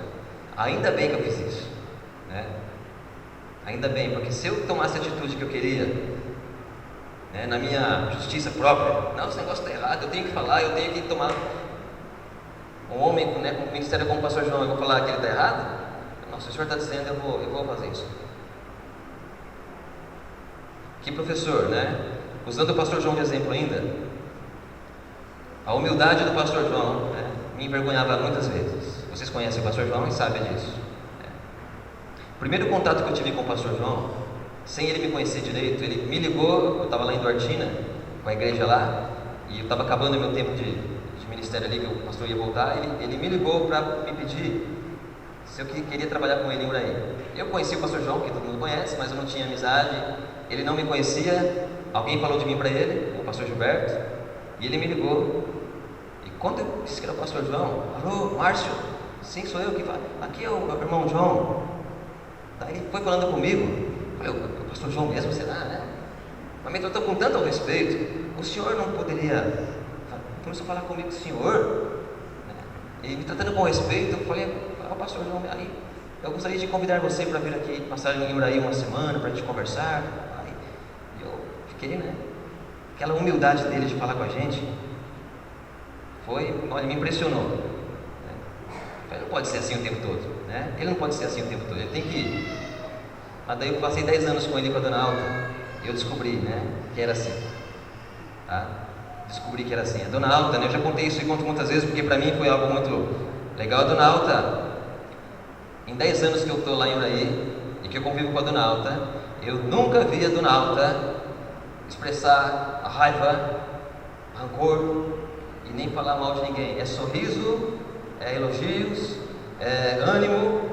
Ainda bem que eu fiz isso, né? Ainda bem, porque se eu tomasse a atitude que eu queria, né, na minha justiça própria, não, esse negócio está errado, eu tenho que falar, eu tenho que tomar. Um homem, né, com o ministério como o pastor João, eu vou falar que ele está errado? Não, se o senhor está dizendo, eu vou fazer isso. Que professor, né? Usando o pastor João de exemplo ainda, a humildade do pastor João, né, me envergonhava muitas vezes. Vocês conhecem o pastor João e sabem disso. O primeiro contato que eu tive com o pastor João, sem ele me conhecer direito, ele me ligou, eu estava lá em Duartina, com a igreja lá, e eu estava acabando o meu tempo de ministério ali, que o pastor ia voltar, ele me ligou para me pedir se eu queria trabalhar com ele em Uraí. Eu conheci o pastor João, que todo mundo conhece, mas eu não tinha amizade, ele não me conhecia, alguém falou de mim para ele, o pastor Gilberto, e ele me ligou, e quando eu disse que era o pastor João, alô, Márcio, sim, sou eu que falo, aqui é o irmão João. Daí ele foi falando comigo, eu falei, o pastor João mesmo, será, né? Mas eu estou com tanto ao respeito, o senhor não poderia, começou a falar comigo, senhor, né? E me tratando com respeito, eu falei, pastor João, aí, eu gostaria de convidar você para vir aqui, passar em Uraí uma semana, para a gente conversar. Aí eu fiquei, né? Aquela humildade dele de falar com a gente, olha, me impressionou. Ele não pode ser assim o tempo todo, né? Ele não pode ser assim o tempo todo, ele tem que. Mas daí eu passei 10 anos com ele com a dona Alta, e eu descobri, né, que era assim, tá? Descobri que era assim. A dona Alta, né, eu já contei isso e conto muitas vezes, porque para mim foi algo muito legal. A dona Alta, em 10 anos que eu estou lá em Uraí, e que eu convivo com a dona Alta, eu nunca vi a dona Alta expressar a raiva, rancor, e nem falar mal de ninguém. É sorriso, é elogios, é ânimo.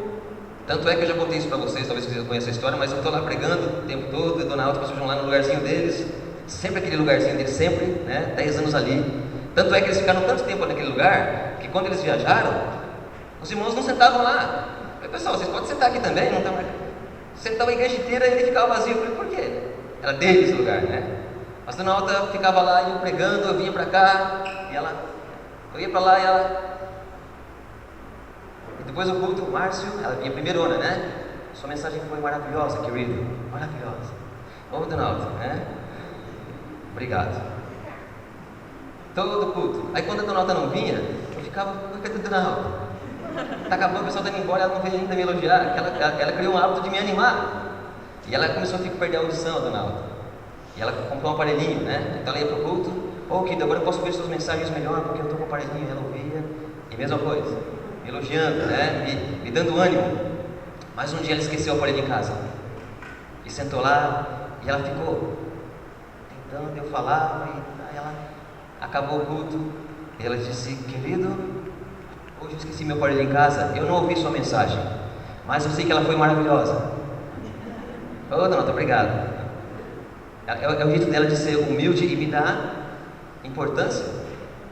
Tanto é que eu já contei isso para vocês, talvez vocês conheçam a história, mas eu estou lá pregando o tempo todo, e a dona Alta passou lá no lugarzinho deles, sempre aquele lugarzinho deles, sempre, né, 10 anos ali. Tanto é que eles ficaram tanto tempo naquele lugar, que quando eles viajaram, os irmãos não sentavam lá. Eu falei, pessoal, vocês podem sentar aqui também, não está mais. Sentava a igreja inteira e ele ficava vazio. Eu falei, por quê? Era deles o lugar, né? A dona Alta ficava lá, eu pregando, eu vinha para cá, e ela, eu ia para lá e ela. E depois o culto, Márcio, ela vinha primeirona, né? Sua mensagem foi maravilhosa, querido, maravilhosa. Ô, dona Alta, né? Obrigado. Todo culto. Aí quando a dona Alta não vinha, eu ficava, cadê a dona Alta? Tá acabando, o pessoal tá indo embora, ela não veio ainda me elogiar. Ela criou um hábito de me animar. E ela começou a perder a audição, a dona Alta. E ela comprou um aparelhinho, né? Então ela ia pro culto, querido, agora eu posso ver suas mensagens melhor, porque eu tô com o aparelhinho. Ela ouvia, e mesma coisa, me elogiando, né? Me dando ânimo. Mas um dia ela esqueceu o aparelho em casa. E sentou lá, e ela ficou tentando, eu falava, e aí ela acabou o culto, e ela disse, querido, hoje eu esqueci meu aparelho em casa, eu não ouvi sua mensagem, mas eu sei que ela foi maravilhosa. Ô, dona Alta, obrigado. É o jeito dela de ser humilde e me dar importância.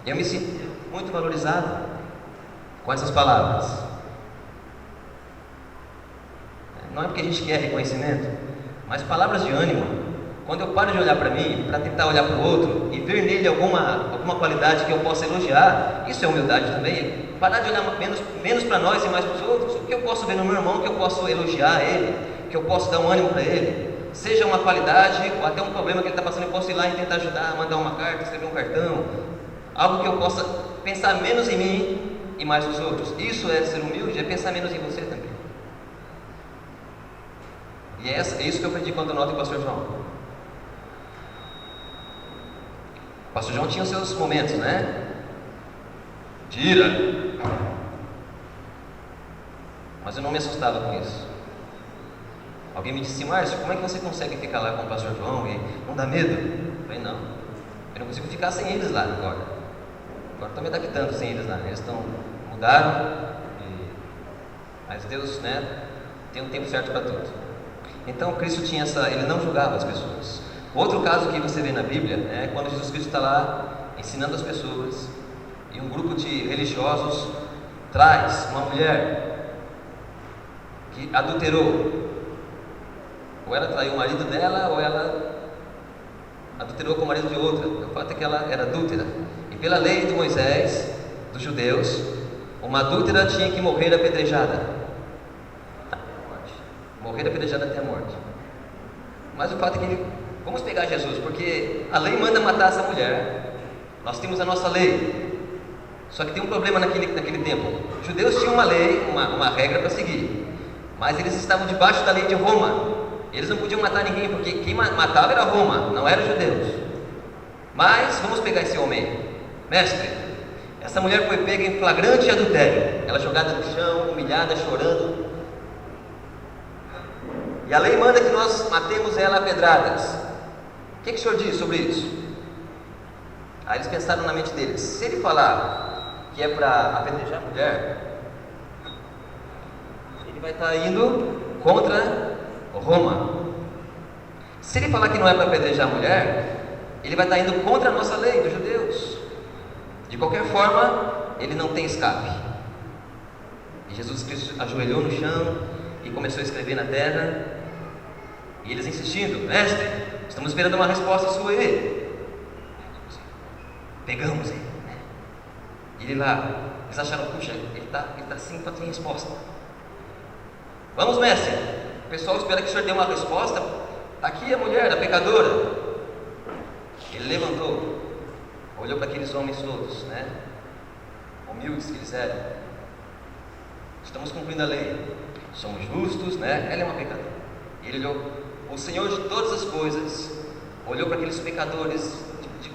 Eu me sinto muito valorizado com essas palavras. Não é porque a gente quer reconhecimento, mas palavras de ânimo. Quando eu paro de olhar para mim, para tentar olhar para o outro e ver nele alguma qualidade que eu possa elogiar, isso é humildade também. Parar de olhar menos para nós e mais para os outros. O que eu posso ver no meu irmão, que eu posso elogiar ele, que eu posso dar um ânimo para ele, seja uma qualidade ou até um problema que ele está passando, eu posso ir lá e tentar ajudar, mandar uma carta, escrever um cartão, algo que eu possa pensar menos em mim e mais nos outros. Isso é ser humilde, é pensar menos em você também. E é isso que eu aprendi quando eu noto o pastor João. O pastor João tinha os seus momentos, né? Tira! Mas eu não me assustava com isso. Alguém me disse, Márcio, como é que você consegue ficar lá com o pastor João e não dá medo? Eu falei, não, eu não consigo ficar sem eles lá agora. Agora estou me adaptando sem eles lá. Eles mudaram, mas Deus, né, tem um tempo certo para tudo. Então Cristo tinha ele não julgava as pessoas. Outro caso que você vê na Bíblia é quando Jesus Cristo está lá ensinando as pessoas e um grupo de religiosos traz uma mulher que adulterou. Ou ela traiu o marido dela, ou ela adulterou com o marido de outra. O fato é que ela era adúltera. E pela lei de Moisés, dos judeus, uma adúltera tinha que morrer apedrejada. Morrer apedrejada até a morte. Mas o fato é que vamos pegar Jesus, porque a lei manda matar essa mulher. Nós temos a nossa lei. Só que tem um problema naquele tempo. Os judeus tinham uma lei, uma regra para seguir. Mas eles estavam debaixo da lei de Roma. Eles não podiam matar ninguém, porque quem matava era Roma, não eram os judeus. Mas vamos pegar esse homem. Mestre, essa mulher foi pega em flagrante adultério. Ela jogada no chão, humilhada, chorando. E a lei manda que nós matemos ela a pedradas. O que o senhor diz sobre isso? Aí eles pensaram na mente deles: se ele falar que é para apedrejar a mulher, ele vai estar indo contra Roma. Se ele falar que não é para apedrejar a mulher, ele vai estar indo contra a nossa lei dos judeus. De qualquer forma, ele não tem escape. E Jesus Cristo ajoelhou no chão e começou a escrever na terra. E eles insistindo: mestre, estamos esperando uma resposta sua aí. Pegamos ele. E ele lá, eles acharam: puxa, ele está assim para ter resposta. Vamos, mestre. O pessoal espera que o senhor dê uma resposta. Está aqui a mulher, a pecadora. Ele levantou, olhou para aqueles homens todos, né? Humildes que eles eram. Estamos cumprindo a lei. Somos justos, né? Ela é uma pecadora. Ele olhou, o Senhor de todas as coisas, olhou para aqueles pecadores,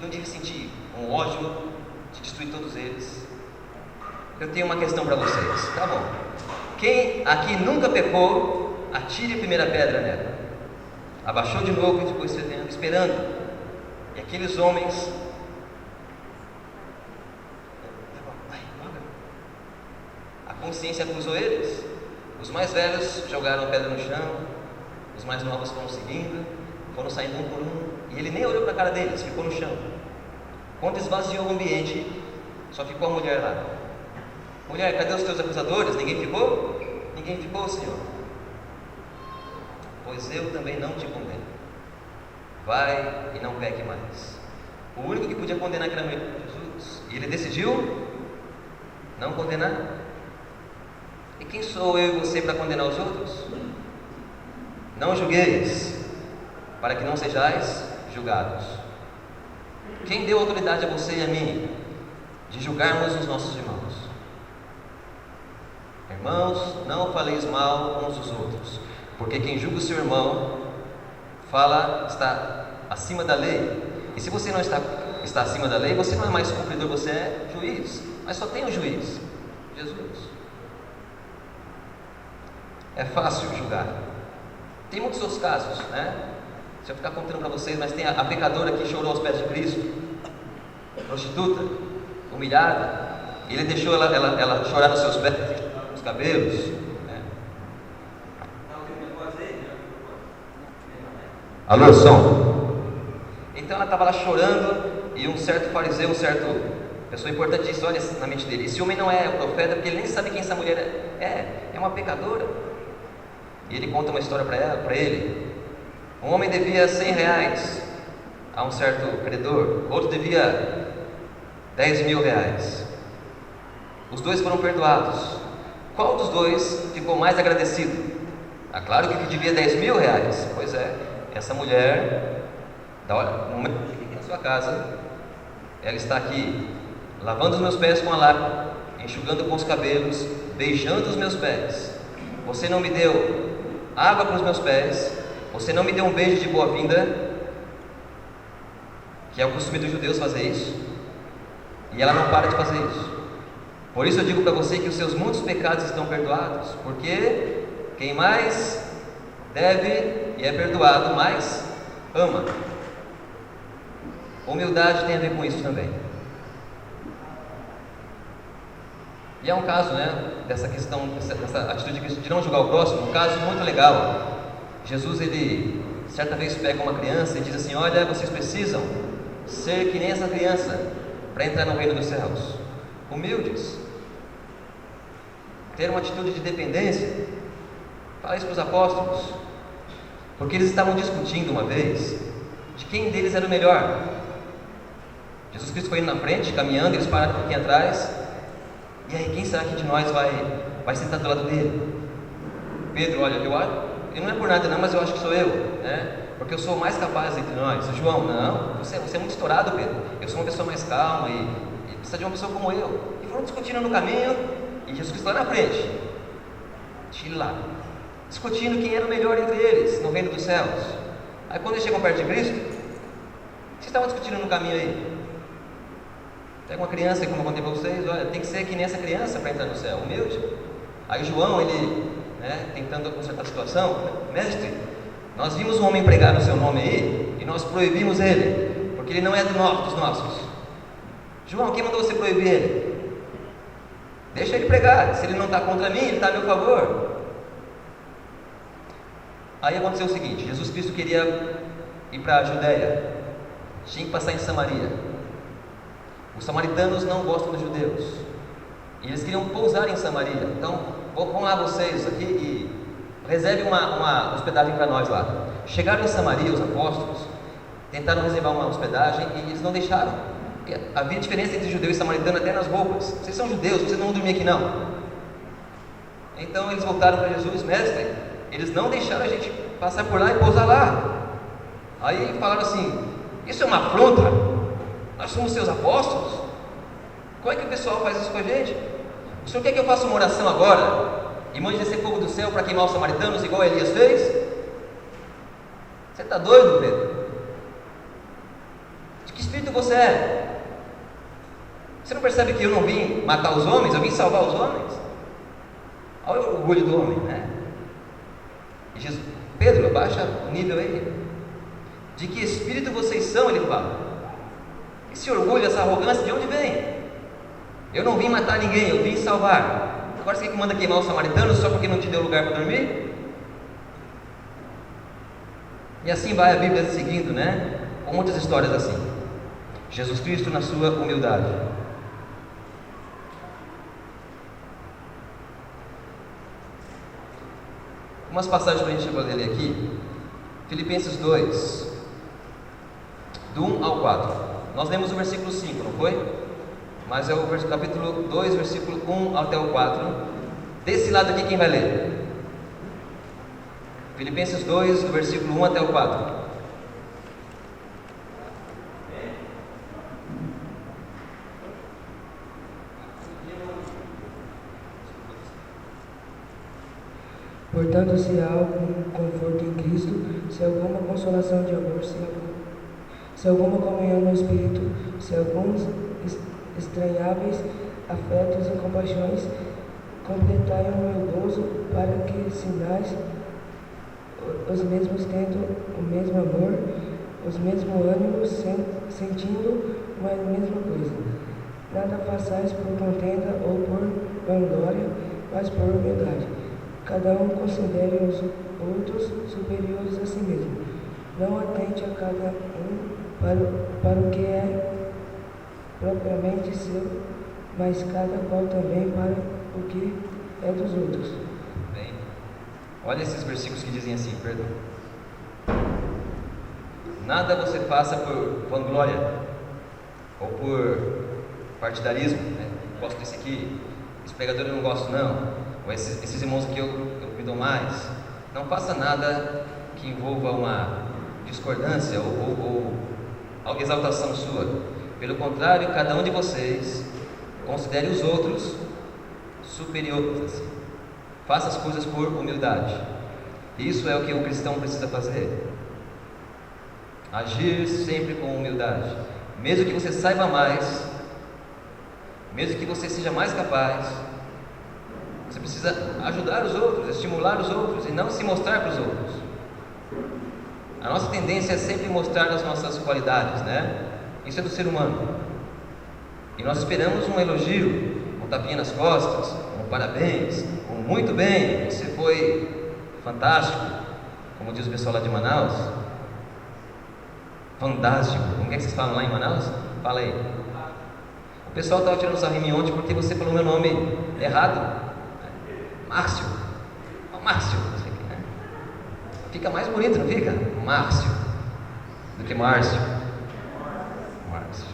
não devia sentir um ódio de destruir todos eles. Eu tenho uma questão para vocês, tá bom? Quem aqui nunca pecou, atire a primeira pedra nela. Abaixou de novo e ficou esperando. E aqueles homens, a consciência acusou eles. Os mais velhos jogaram a pedra no chão, os mais novos foram seguindo, foram saindo um por um, e ele nem olhou para a cara deles, ficou no chão. Quando esvaziou o ambiente, só ficou a mulher lá. Mulher, cadê os teus acusadores? Ninguém ficou? Ninguém ficou, Senhor. Pois eu também não te condeno. Vai e não peque mais. O único que podia condenar era Jesus, e ele decidiu não condenar. E quem sou eu e você para condenar os outros? Não julgueis, para que não sejais julgados. Quem deu autoridade a você e a mim de julgarmos os nossos irmãos? Irmãos, não faleis mal uns dos outros, porque quem julga o seu irmão está acima da lei. E se você não está acima da lei, você não é mais cumpridor, você é juiz. Mas só tem um juiz, Jesus. É fácil julgar. Tem muitos outros casos, né? Se eu ficar contando para vocês, mas tem a pecadora que chorou aos pés de Cristo, prostituta, humilhada. Ele deixou ela chorar nos seus pés, nos cabelos. Né? Alô, som. Então ela estava lá chorando e um certo fariseu, pessoa importante disse: olha na mente dele, esse homem não é o profeta, porque ele nem sabe quem essa mulher é uma pecadora. E ele conta uma história para ele. Um homem devia 100 reais a um certo credor, outro devia 10 mil reais. Os dois foram perdoados. Qual dos dois ficou mais agradecido? Ah, claro que devia 10 mil reais. Pois é, essa mulher, no momento que fiquei na sua casa, ela está aqui lavando os meus pés com a lágrima, enxugando com os cabelos, beijando os meus pés. Você não me deu água para os meus pés, você não me deu um beijo de boa-vinda, que é o costume dos judeus fazer isso, e ela não para de fazer isso. Por isso eu digo para você que os seus muitos pecados estão perdoados, porque quem mais deve e é perdoado, mais ama. Humildade tem a ver com isso também. E é um caso, né, dessa questão, dessa atitude de não julgar o próximo, um caso muito legal. Jesus, ele certa vez pega uma criança e diz assim: olha, vocês precisam ser que nem essa criança para entrar no reino dos céus, humildes, ter uma atitude de dependência. Fala isso para os apóstolos, porque eles estavam discutindo uma vez de quem deles era o melhor. Jesus Cristo foi indo na frente, caminhando, eles pararam um pouquinho atrás. E aí, quem será que de nós vai sentar do lado dele? Pedro, olha, eu não é por nada não, mas eu acho que sou eu, né? Porque eu sou o mais capaz entre nós. João, não, você é muito estourado, Pedro. Eu sou uma pessoa mais calma e precisa de uma pessoa como eu. E foram discutindo no caminho, e Jesus Cristo lá na frente, Chile lá, discutindo quem era o melhor entre eles, no reino dos céus. Aí quando eles chegam perto de Cristo, vocês estavam discutindo no caminho aí. Pega uma criança, como eu contei para vocês, olha, tem que ser que nem essa criança para entrar no céu, humilde. Aí João, ele, tentando consertar a situação, mestre, nós vimos um homem pregar no seu nome aí, e nós proibimos ele, porque ele não é dos nossos. João, quem mandou você proibir ele? Deixa ele pregar, se ele não está contra mim, ele está a meu favor. Aí aconteceu o seguinte, Jesus Cristo queria ir para a Judéia, tinha que passar em Samaria. Os samaritanos não gostam dos judeus, e eles queriam pousar em Samaria. Então, vão lá vocês aqui e reserve uma hospedagem para nós lá. Chegaram em Samaria, os apóstolos tentaram reservar uma hospedagem e eles não deixaram. Porque havia diferença entre judeu e samaritano até nas roupas. Vocês são judeus, vocês não vão dormir aqui não. Então eles voltaram para Jesus, mestre, eles não deixaram a gente passar por lá e pousar lá. Aí falaram assim, isso é uma afronta, nós somos seus apóstolos, como é que o pessoal faz isso com a gente? O senhor quer que eu faça uma oração agora e mande descer fogo do céu para queimar os samaritanos igual Elias fez? Você está doido, Pedro? De que espírito você é? Você não percebe que eu não vim matar os homens, eu vim salvar os homens? Olha o orgulho do homem, né? E Jesus, Pedro, abaixa o nível aí. De que espírito vocês são, ele fala. Esse orgulho, essa arrogância, de onde vem? Eu não vim matar ninguém, eu vim salvar. Agora você quer que manda queimar os samaritanos só porque não te deu lugar para dormir? E assim vai a Bíblia seguindo, né? Com muitas histórias assim. Jesus Cristo na sua humildade. Umas passagens para a gente poder ler aqui. Filipenses 2, do 1 ao 4. Nós lemos o versículo 5, não foi? Mas é o capítulo 2, versículo 1 até o 4. Desse lado aqui, quem vai ler? Filipenses 2, do versículo 1 até o 4. Portanto, se há algum conforto em Cristo, se há alguma consolação de amor, se há alguma comunhão no Espírito, se há alguns estranháveis afetos e compaixões, completai o meu gozo, para que sinais os mesmos, tendo o mesmo amor, os mesmos ânimos, sentindo uma mesma coisa. Nada façais por contenda ou por vanglória, mas por humildade. Cada um considere os outros superiores a si mesmo. Não atente a cada um para o que é propriamente seu, mas cada qual também para o que é dos outros. Bem, olha esses versículos que dizem assim, perdão. Nada você faça por vanglória ou por partidarismo, né? Gosto desse aqui, esse pregador eu não gosto não. Ou esses irmãos aqui eu me dou mais. Não faça nada que envolva uma discordância ou exaltação sua. Pelo contrário, cada um de vocês considere os outros superiores. Faça as coisas por humildade. Isso é o que o cristão precisa fazer. Agir sempre com humildade. Mesmo que você saiba mais, mesmo que você seja mais capaz, você precisa ajudar os outros, estimular os outros e não se mostrar para os outros. A nossa tendência é sempre mostrar as nossas qualidades, né? Isso é do ser humano. E nós esperamos um elogio, um tapinha nas costas, um parabéns, um muito bem, você foi fantástico, como diz o pessoal lá de Manaus. Fantástico, como é que vocês falam lá em Manaus? Fala aí. O pessoal estava tirando sarro em mim ontem porque você falou meu nome errado. Márcio, Márcio, não sei o quê. Fica mais bonito, não fica? Márcio, do que Márcio. Márcio.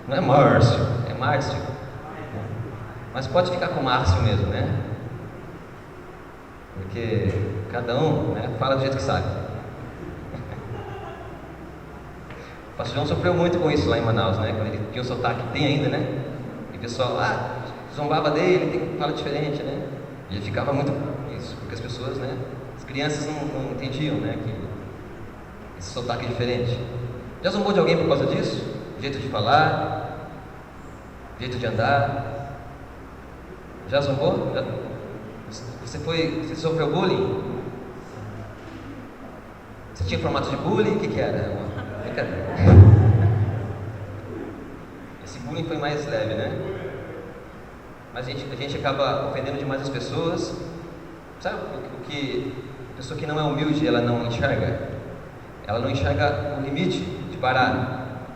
Não é Márcio, é Márcio. Mas pode ficar com Márcio mesmo, né? Porque cada um, né, fala do jeito que sabe. O pastor João sofreu muito com isso lá em Manaus, né? Quando ele tinha o sotaque, tem ainda, né? E o pessoal zombava dele, fala diferente, né? E ele ficava muito com isso, porque as pessoas, né? As crianças não entendiam, né? Que esse sotaque é diferente. Já zombou de alguém por causa disso? Jeito de falar, jeito de andar? Já zombou? Você sofreu bullying? Você tinha formato de bullying? O que era? Esse bullying foi mais leve, né? Mas a gente acaba ofendendo demais as pessoas. Sabe o que a pessoa que não é humilde, ela não enxerga? Ela não enxerga o limite de parar.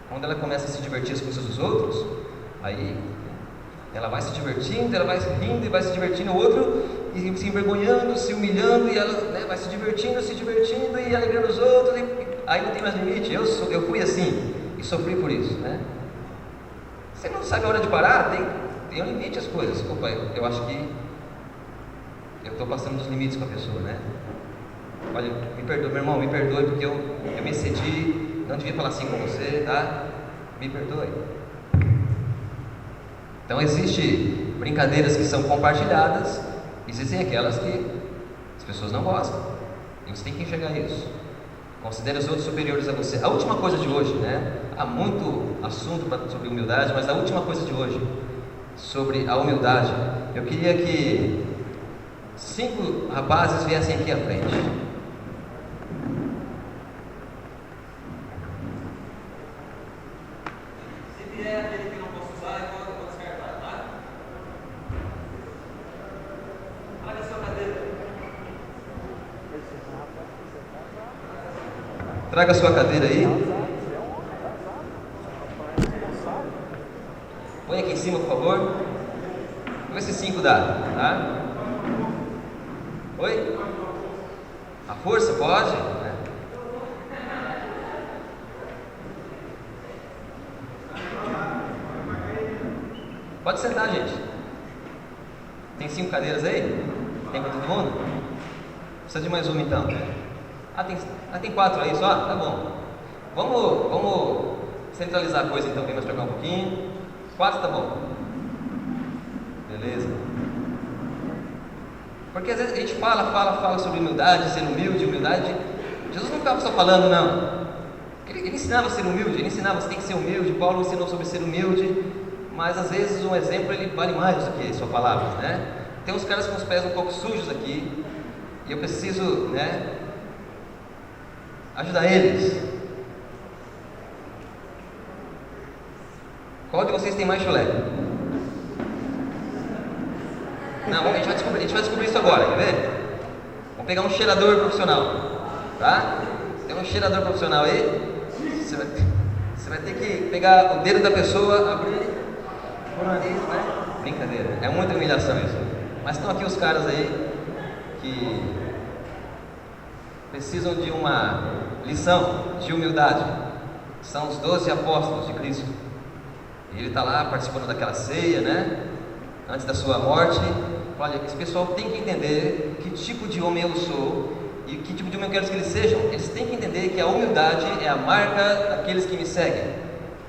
Quando ela começa a se divertir as coisas dos outros, aí ela vai se divertindo, ela vai rindo e vai se divertindo o outro, e se envergonhando, se humilhando, e ela, né, vai se divertindo e alegrando os outros, e aí não tem mais limite. Eu fui assim e sofri por isso, né? Você não sabe a hora de parar, tem um limite as coisas. Opa, eu acho que eu estou passando dos limites com a pessoa, né? Olha, me perdoe, meu irmão, me perdoe porque eu me excedi, não devia falar assim com você, tá? Me perdoe. Então existem brincadeiras que são compartilhadas, existem aquelas que as pessoas não gostam, e você tem que enxergar isso. Considere os outros superiores a você. A última coisa de hoje, né? Há muito assunto sobre humildade, mas a última coisa de hoje, sobre a humildade, eu queria que 5 rapazes viessem aqui à frente. Se vier aquele que não posso usar, eu vou descartar, tá? Traga a sua cadeira. Traga a sua cadeira aí. Põe aqui em cima, por favor. Vamos ver se 5 dá, tá? Oi? A força pode? Né? Pode sentar, gente. Tem 5 cadeiras aí? Tem para todo mundo? Precisa de mais uma então. Tem 4 aí só? Tá bom. Vamos centralizar a coisa então, vem mais pra cá um pouquinho. 4 tá bom. Beleza. Porque às vezes a gente fala sobre humildade, ser humilde, humildade. Jesus não ficava só falando, não. Ele ensinava a ser humilde, ele ensinava, você tem que ser humilde. Paulo ensinou sobre ser humilde, mas às vezes um exemplo ele vale mais do que só palavras, né? Tem uns caras com os pés um pouco sujos aqui, e eu preciso, né, ajudar eles. Qual de vocês tem mais chulé? Não, a gente vai descobrir isso agora, quer ver? Vamos pegar um cheirador profissional, tá? Tem um cheirador profissional aí. Você vai ter que pegar o dedo da pessoa, abrir por nariz, né? Brincadeira, é muita humilhação isso. Mas estão aqui os caras aí que precisam de uma lição de humildade. São os 12 apóstolos de Cristo. E ele está lá participando daquela ceia, né? Antes da sua morte. Olha, esse pessoal tem que entender que tipo de homem eu sou e que tipo de homem eu quero que eles sejam. Eles têm que entender que a humildade é a marca daqueles que me seguem.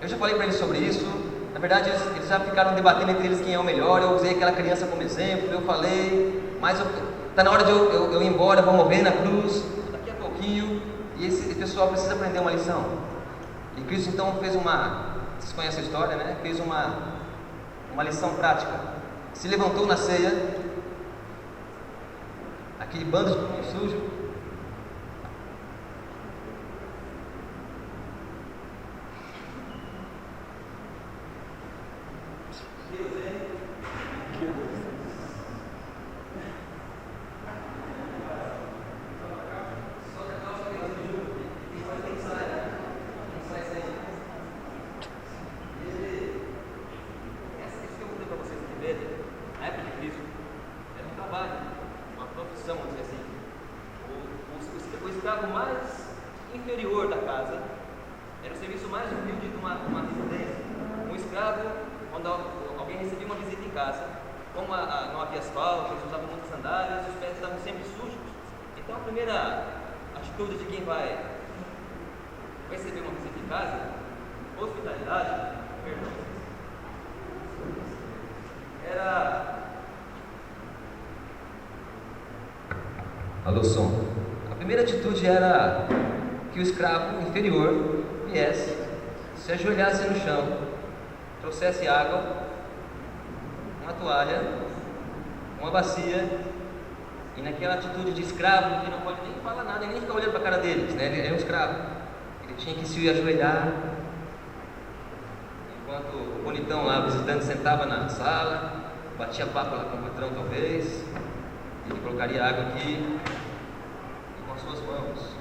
Eu já falei para eles sobre isso. Na verdade, eles já ficaram debatendo entre eles quem é o melhor. Eu usei aquela criança como exemplo, eu falei, mas está na hora de eu ir embora, vou morrer na cruz, daqui a pouquinho, e esse pessoal precisa aprender uma lição. E Cristo então fez vocês conhecem a história, né? Fez uma lição prática. Se levantou na ceia, aquele bando de pão sujo, escravo mais inferior da casa, era o serviço mais humilde de uma residência. Um escravo, quando alguém recebia uma visita em casa, como não havia asfalto, eles usavam muitas sandálias, os pés estavam sempre sujos. Então a primeira atitude de quem vai receber uma visita em casa, hospitalidade, perdão, era... Alô, som. A primeira atitude era que o escravo inferior viesse, se ajoelhasse no chão, trouxesse água, uma toalha, uma bacia, e naquela atitude de escravo, que não pode nem falar nada, nem ficar olhando para a cara deles, né? Ele é um escravo, ele tinha que se ajoelhar, enquanto o bonitão lá, o visitante, sentava na sala, batia papo lá com o patrão talvez, ele colocaria água aqui, e com as suas mãos,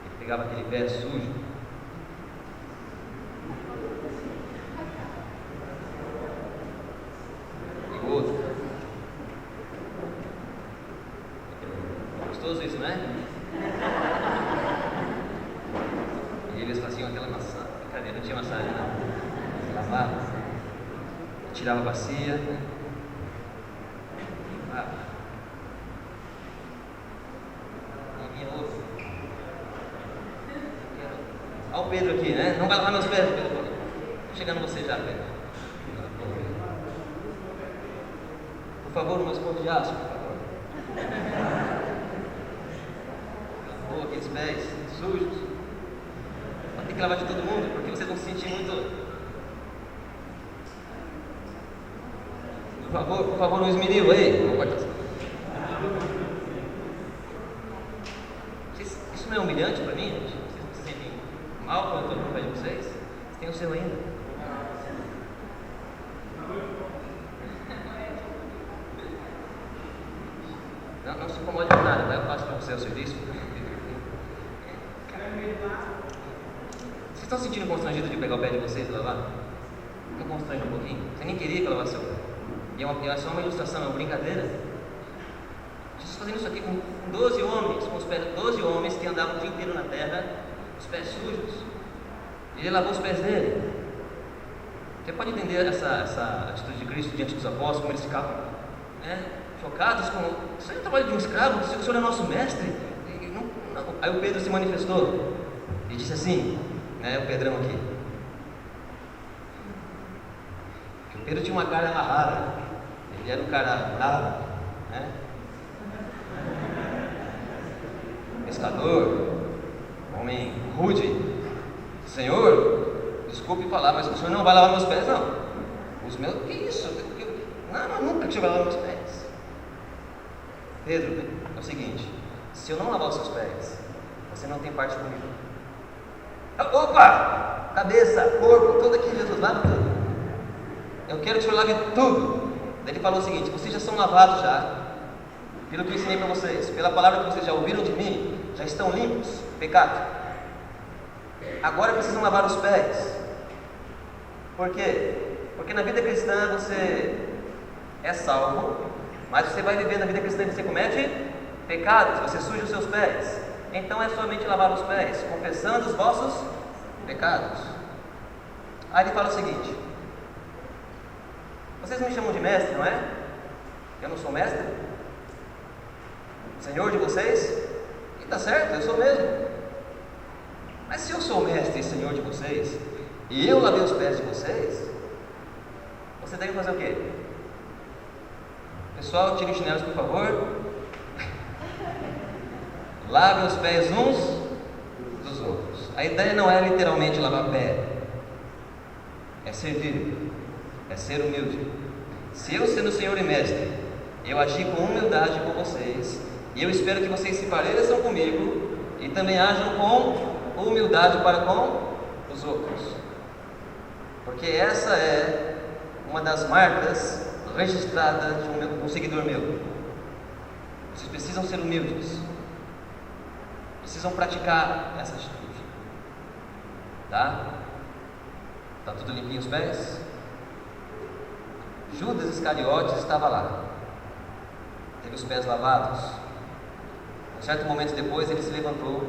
ele pegava aquele pé sujo, e o outro. Gostoso isso, né? E eles faziam aquela massagem, brincadeira, não tinha massagem não. Lavava, tirava a bacia, limpava. E vinha outro. Olha o Pedro aqui, né? Não vai lavar meus pés, Pedro. Estou chegando você já, Pedro. Por favor, meus pontos de aço, por favor. Lavou aqueles pés sujos. Vai ter que lavar de todo mundo, porque vocês vão se sentir muito. Por favor, não esmeril aí. Não pode. Isso não é humilhante para mim, gente? Vocês não se sentem mal quando eu estou no pé de vocês? Vocês têm o seu ainda. Não se incomode com nada, tá? Eu faço para você o serviço. Vocês estão sentindo constrangido de pegar o pé de vocês e lavar? Não constrange um pouquinho? Você nem queria que eu lavasse seu pé. E é só uma ilustração, é uma brincadeira. Jesus fazendo isso aqui com 12 homens, com os pés, 12 homens que andavam o dia inteiro na terra, os pés sujos. Ele lavou os pés dele. Você pode entender essa atitude de Cristo diante dos apóstolos, como eles ficavam, né, chocados com... Isso é o trabalho de um escravo, o Senhor é nosso mestre. Aí o Pedro se manifestou e disse assim, né, o Pedrão aqui, que o Pedro tinha uma cara rara, ele era um cara bravo, né? Pescador, homem rude. Senhor, desculpe falar, mas o Senhor não vai lavar meus pés, não. Os meus, que isso? Não, nunca que o Senhor vai lavar meus pés. Pedro, é o seguinte, se eu não lavar os seus pés, você não tem parte comigo. Opa! Cabeça, corpo, tudo aqui, Jesus, lava tudo. Eu quero que o Senhor lave tudo. Daí ele falou o seguinte, vocês já são lavados já, pelo que eu ensinei para vocês, pela palavra que vocês já ouviram de mim, já estão limpos, pecado. Agora precisam lavar os pés. Por quê? Porque na vida cristã você é salvo, mas você vai viver na vida cristã e você comete pecados, você suja os seus pés. Então é somente lavar os pés, confessando os vossos pecados. Aí ele fala o seguinte, vocês me chamam de mestre, não é? Eu não sou mestre? Senhor de vocês? E tá certo, eu sou mesmo. Mas se eu sou mestre e senhor de vocês, e eu lavei os pés de vocês, você deve fazer o quê? Pessoal, tirem os chinelos, por favor. Lavem os pés uns dos outros. A ideia não é literalmente lavar pé, é servir, é ser humilde. Se eu, sendo Senhor e Mestre, eu agir com humildade com vocês, e eu espero que vocês se pareçam comigo e também ajam com humildade para com os outros, porque essa é uma das marcas registradas de um seguidor meu. Vocês precisam ser humildes, precisam praticar essa atitude, tá? Tá tudo limpinho os pés? Judas Iscariotes estava lá, teve os pés lavados, certo momento depois, ele se levantou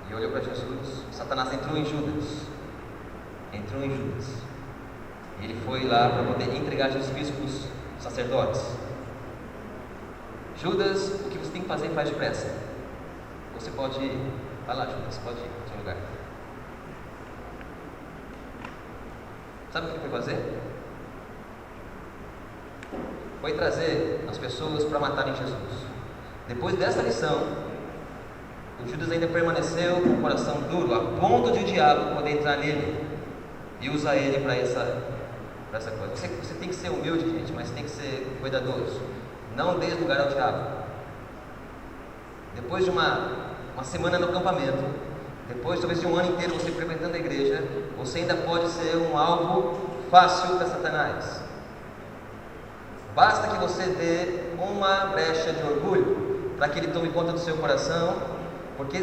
e olhou para Jesus. Satanás entrou em Judas. E ele foi lá para poder entregar Jesus Cristo para os sacerdotes. Judas, o que você tem que fazer, faz depressa. Você pode ir. Vai lá, Judas, pode ir no seu lugar. Sabe o que ele foi fazer? Foi trazer as pessoas para matarem Jesus. Depois dessa lição, o Judas ainda permaneceu com o coração duro, a ponto de o diabo poder entrar nele e usar ele para essa coisa. Você tem que ser humilde, gente, mas tem que ser cuidadoso. Não dê lugar ao diabo. Depois de uma semana no acampamento, depois talvez de um ano inteiro você frequentando a igreja, você ainda pode ser um alvo fácil para Satanás. Basta que você dê uma brecha de orgulho para que ele tome conta do seu coração, porque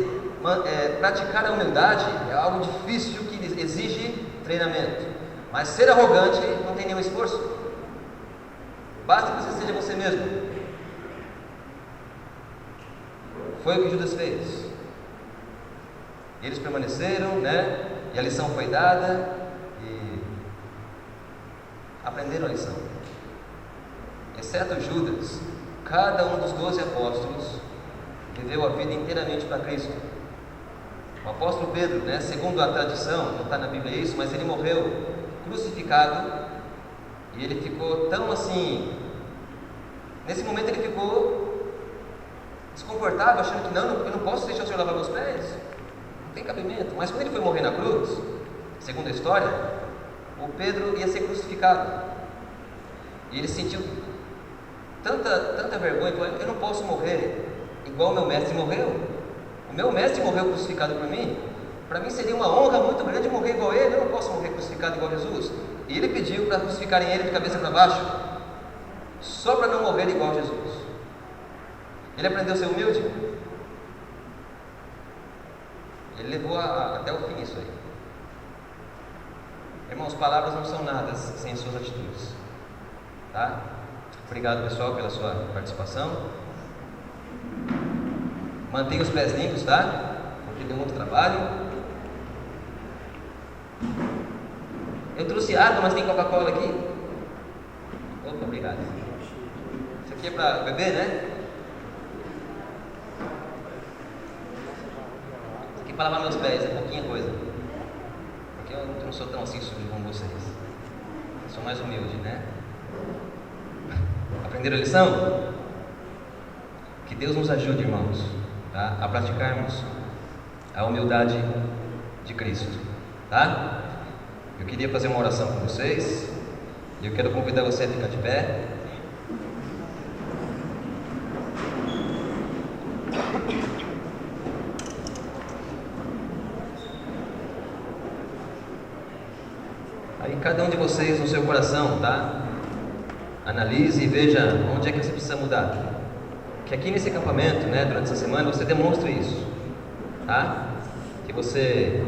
praticar a humildade é algo difícil que exige treinamento. Mas ser arrogante não tem nenhum esforço. Basta que você seja você mesmo. Foi o que Judas fez. Eles permaneceram, né? E a lição foi dada e aprenderam a lição. Exceto Judas, cada um dos 12 apóstolos viveu a vida inteiramente para Cristo. O apóstolo Pedro, né, segundo a tradição, não está na Bíblia isso, mas ele morreu crucificado e ele ficou tão assim. Nesse momento ele ficou desconfortável, achando que não, eu não posso deixar o Senhor lavar meus pés, não tem cabimento. Mas quando ele foi morrer na cruz, segundo a história, o Pedro ia ser crucificado e ele sentiu tanta vergonha, falou: eu não posso morrer igual o meu mestre morreu. O meu mestre morreu crucificado por mim. Para mim seria uma honra muito grande morrer igual ele. Eu não posso morrer crucificado igual Jesus. E ele pediu para crucificarem ele de cabeça para baixo, só para não morrer igual Jesus. Ele aprendeu a ser humilde. Ele levou até o fim isso aí. Irmãos, palavras não são nada sem suas atitudes, tá? Obrigado, pessoal, pela sua participação. Mantenha os pés limpos, tá? Porque deu muito trabalho. Eu trouxe água, mas tem Coca-Cola aqui. Opa, obrigado. Isso aqui é para beber, né? Isso aqui é para lavar meus pés, é pouquinha coisa. Porque eu não sou tão assim sujo como vocês. Eu sou mais humilde, né? Aprenderam a lição? Que Deus nos ajude, irmãos, tá? A praticarmos a humildade de Cristo, tá? Eu queria fazer uma oração com vocês e eu quero convidar você a ficar de pé. Aí cada um de vocês no seu coração, tá? Analise e veja onde é que você precisa mudar. Que aqui nesse acampamento, né, durante essa semana, você demonstre isso, tá? Que você,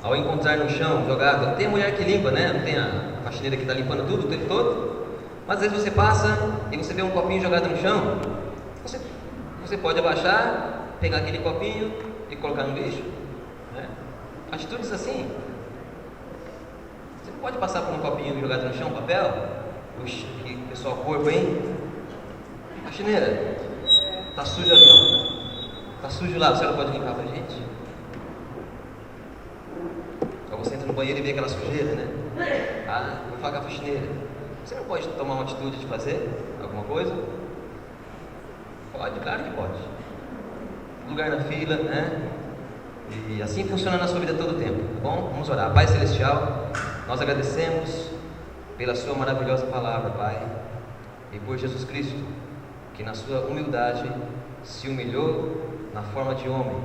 ao encontrar no chão jogado, tem a mulher que limpa, né? Não tem a faxineira que está limpando tudo o tempo todo. Mas às vezes você passa e você vê um copinho jogado no chão. Você pode abaixar, pegar aquele copinho e colocar no lixo, né? Atitudes assim. Você não pode passar por um copinho jogado no chão, papel. Puxa, que pessoal, corpo, hein? Faxineira, tá sujo ali, ó. Tá sujo lá, a senhora pode limpar pra gente? Ou você entra no banheiro e vê aquela sujeira, né? Ah, vou falar com a faxineira. Você não pode tomar uma atitude de fazer alguma coisa? Pode, claro que pode. Lugar na fila, né? E assim funciona na sua vida todo o tempo, tá bom? Vamos orar. Pai Celestial, nós agradecemos pela sua maravilhosa palavra, Pai, e por Jesus Cristo, que na sua humildade se humilhou na forma de homem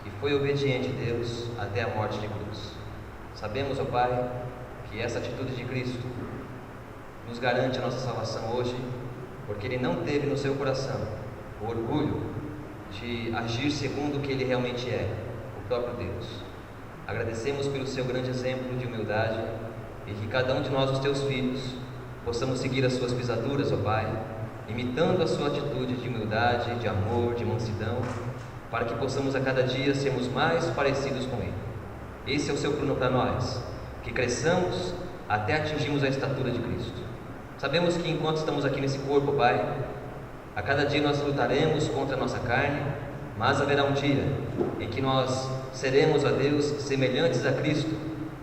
e foi obediente, Deus, até a morte de cruz. Sabemos, ó Pai, que essa atitude de Cristo nos garante a nossa salvação hoje, porque Ele não teve no seu coração o orgulho de agir segundo o que Ele realmente é, o próprio Deus. Agradecemos pelo seu grande exemplo de humildade e que cada um de nós, os teus filhos, possamos seguir as suas pisaduras, ó Pai, imitando a sua atitude de humildade, de amor, de mansidão, para que possamos a cada dia sermos mais parecidos com Ele. Esse é o seu plano para nós, que cresçamos até atingirmos a estatura de Cristo. Sabemos que enquanto estamos aqui nesse corpo, Pai, a cada dia nós lutaremos contra a nossa carne, mas haverá um dia em que nós seremos a Deus semelhantes a Cristo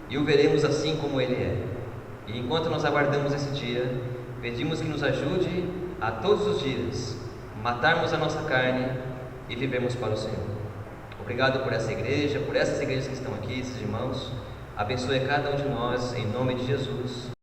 e o veremos assim como Ele é. E enquanto nós aguardamos esse dia, pedimos que nos ajude a todos os dias matarmos a nossa carne e vivermos para o Senhor. Obrigado por essa igreja, por essas igrejas que estão aqui, esses irmãos. Abençoe cada um de nós, em nome de Jesus.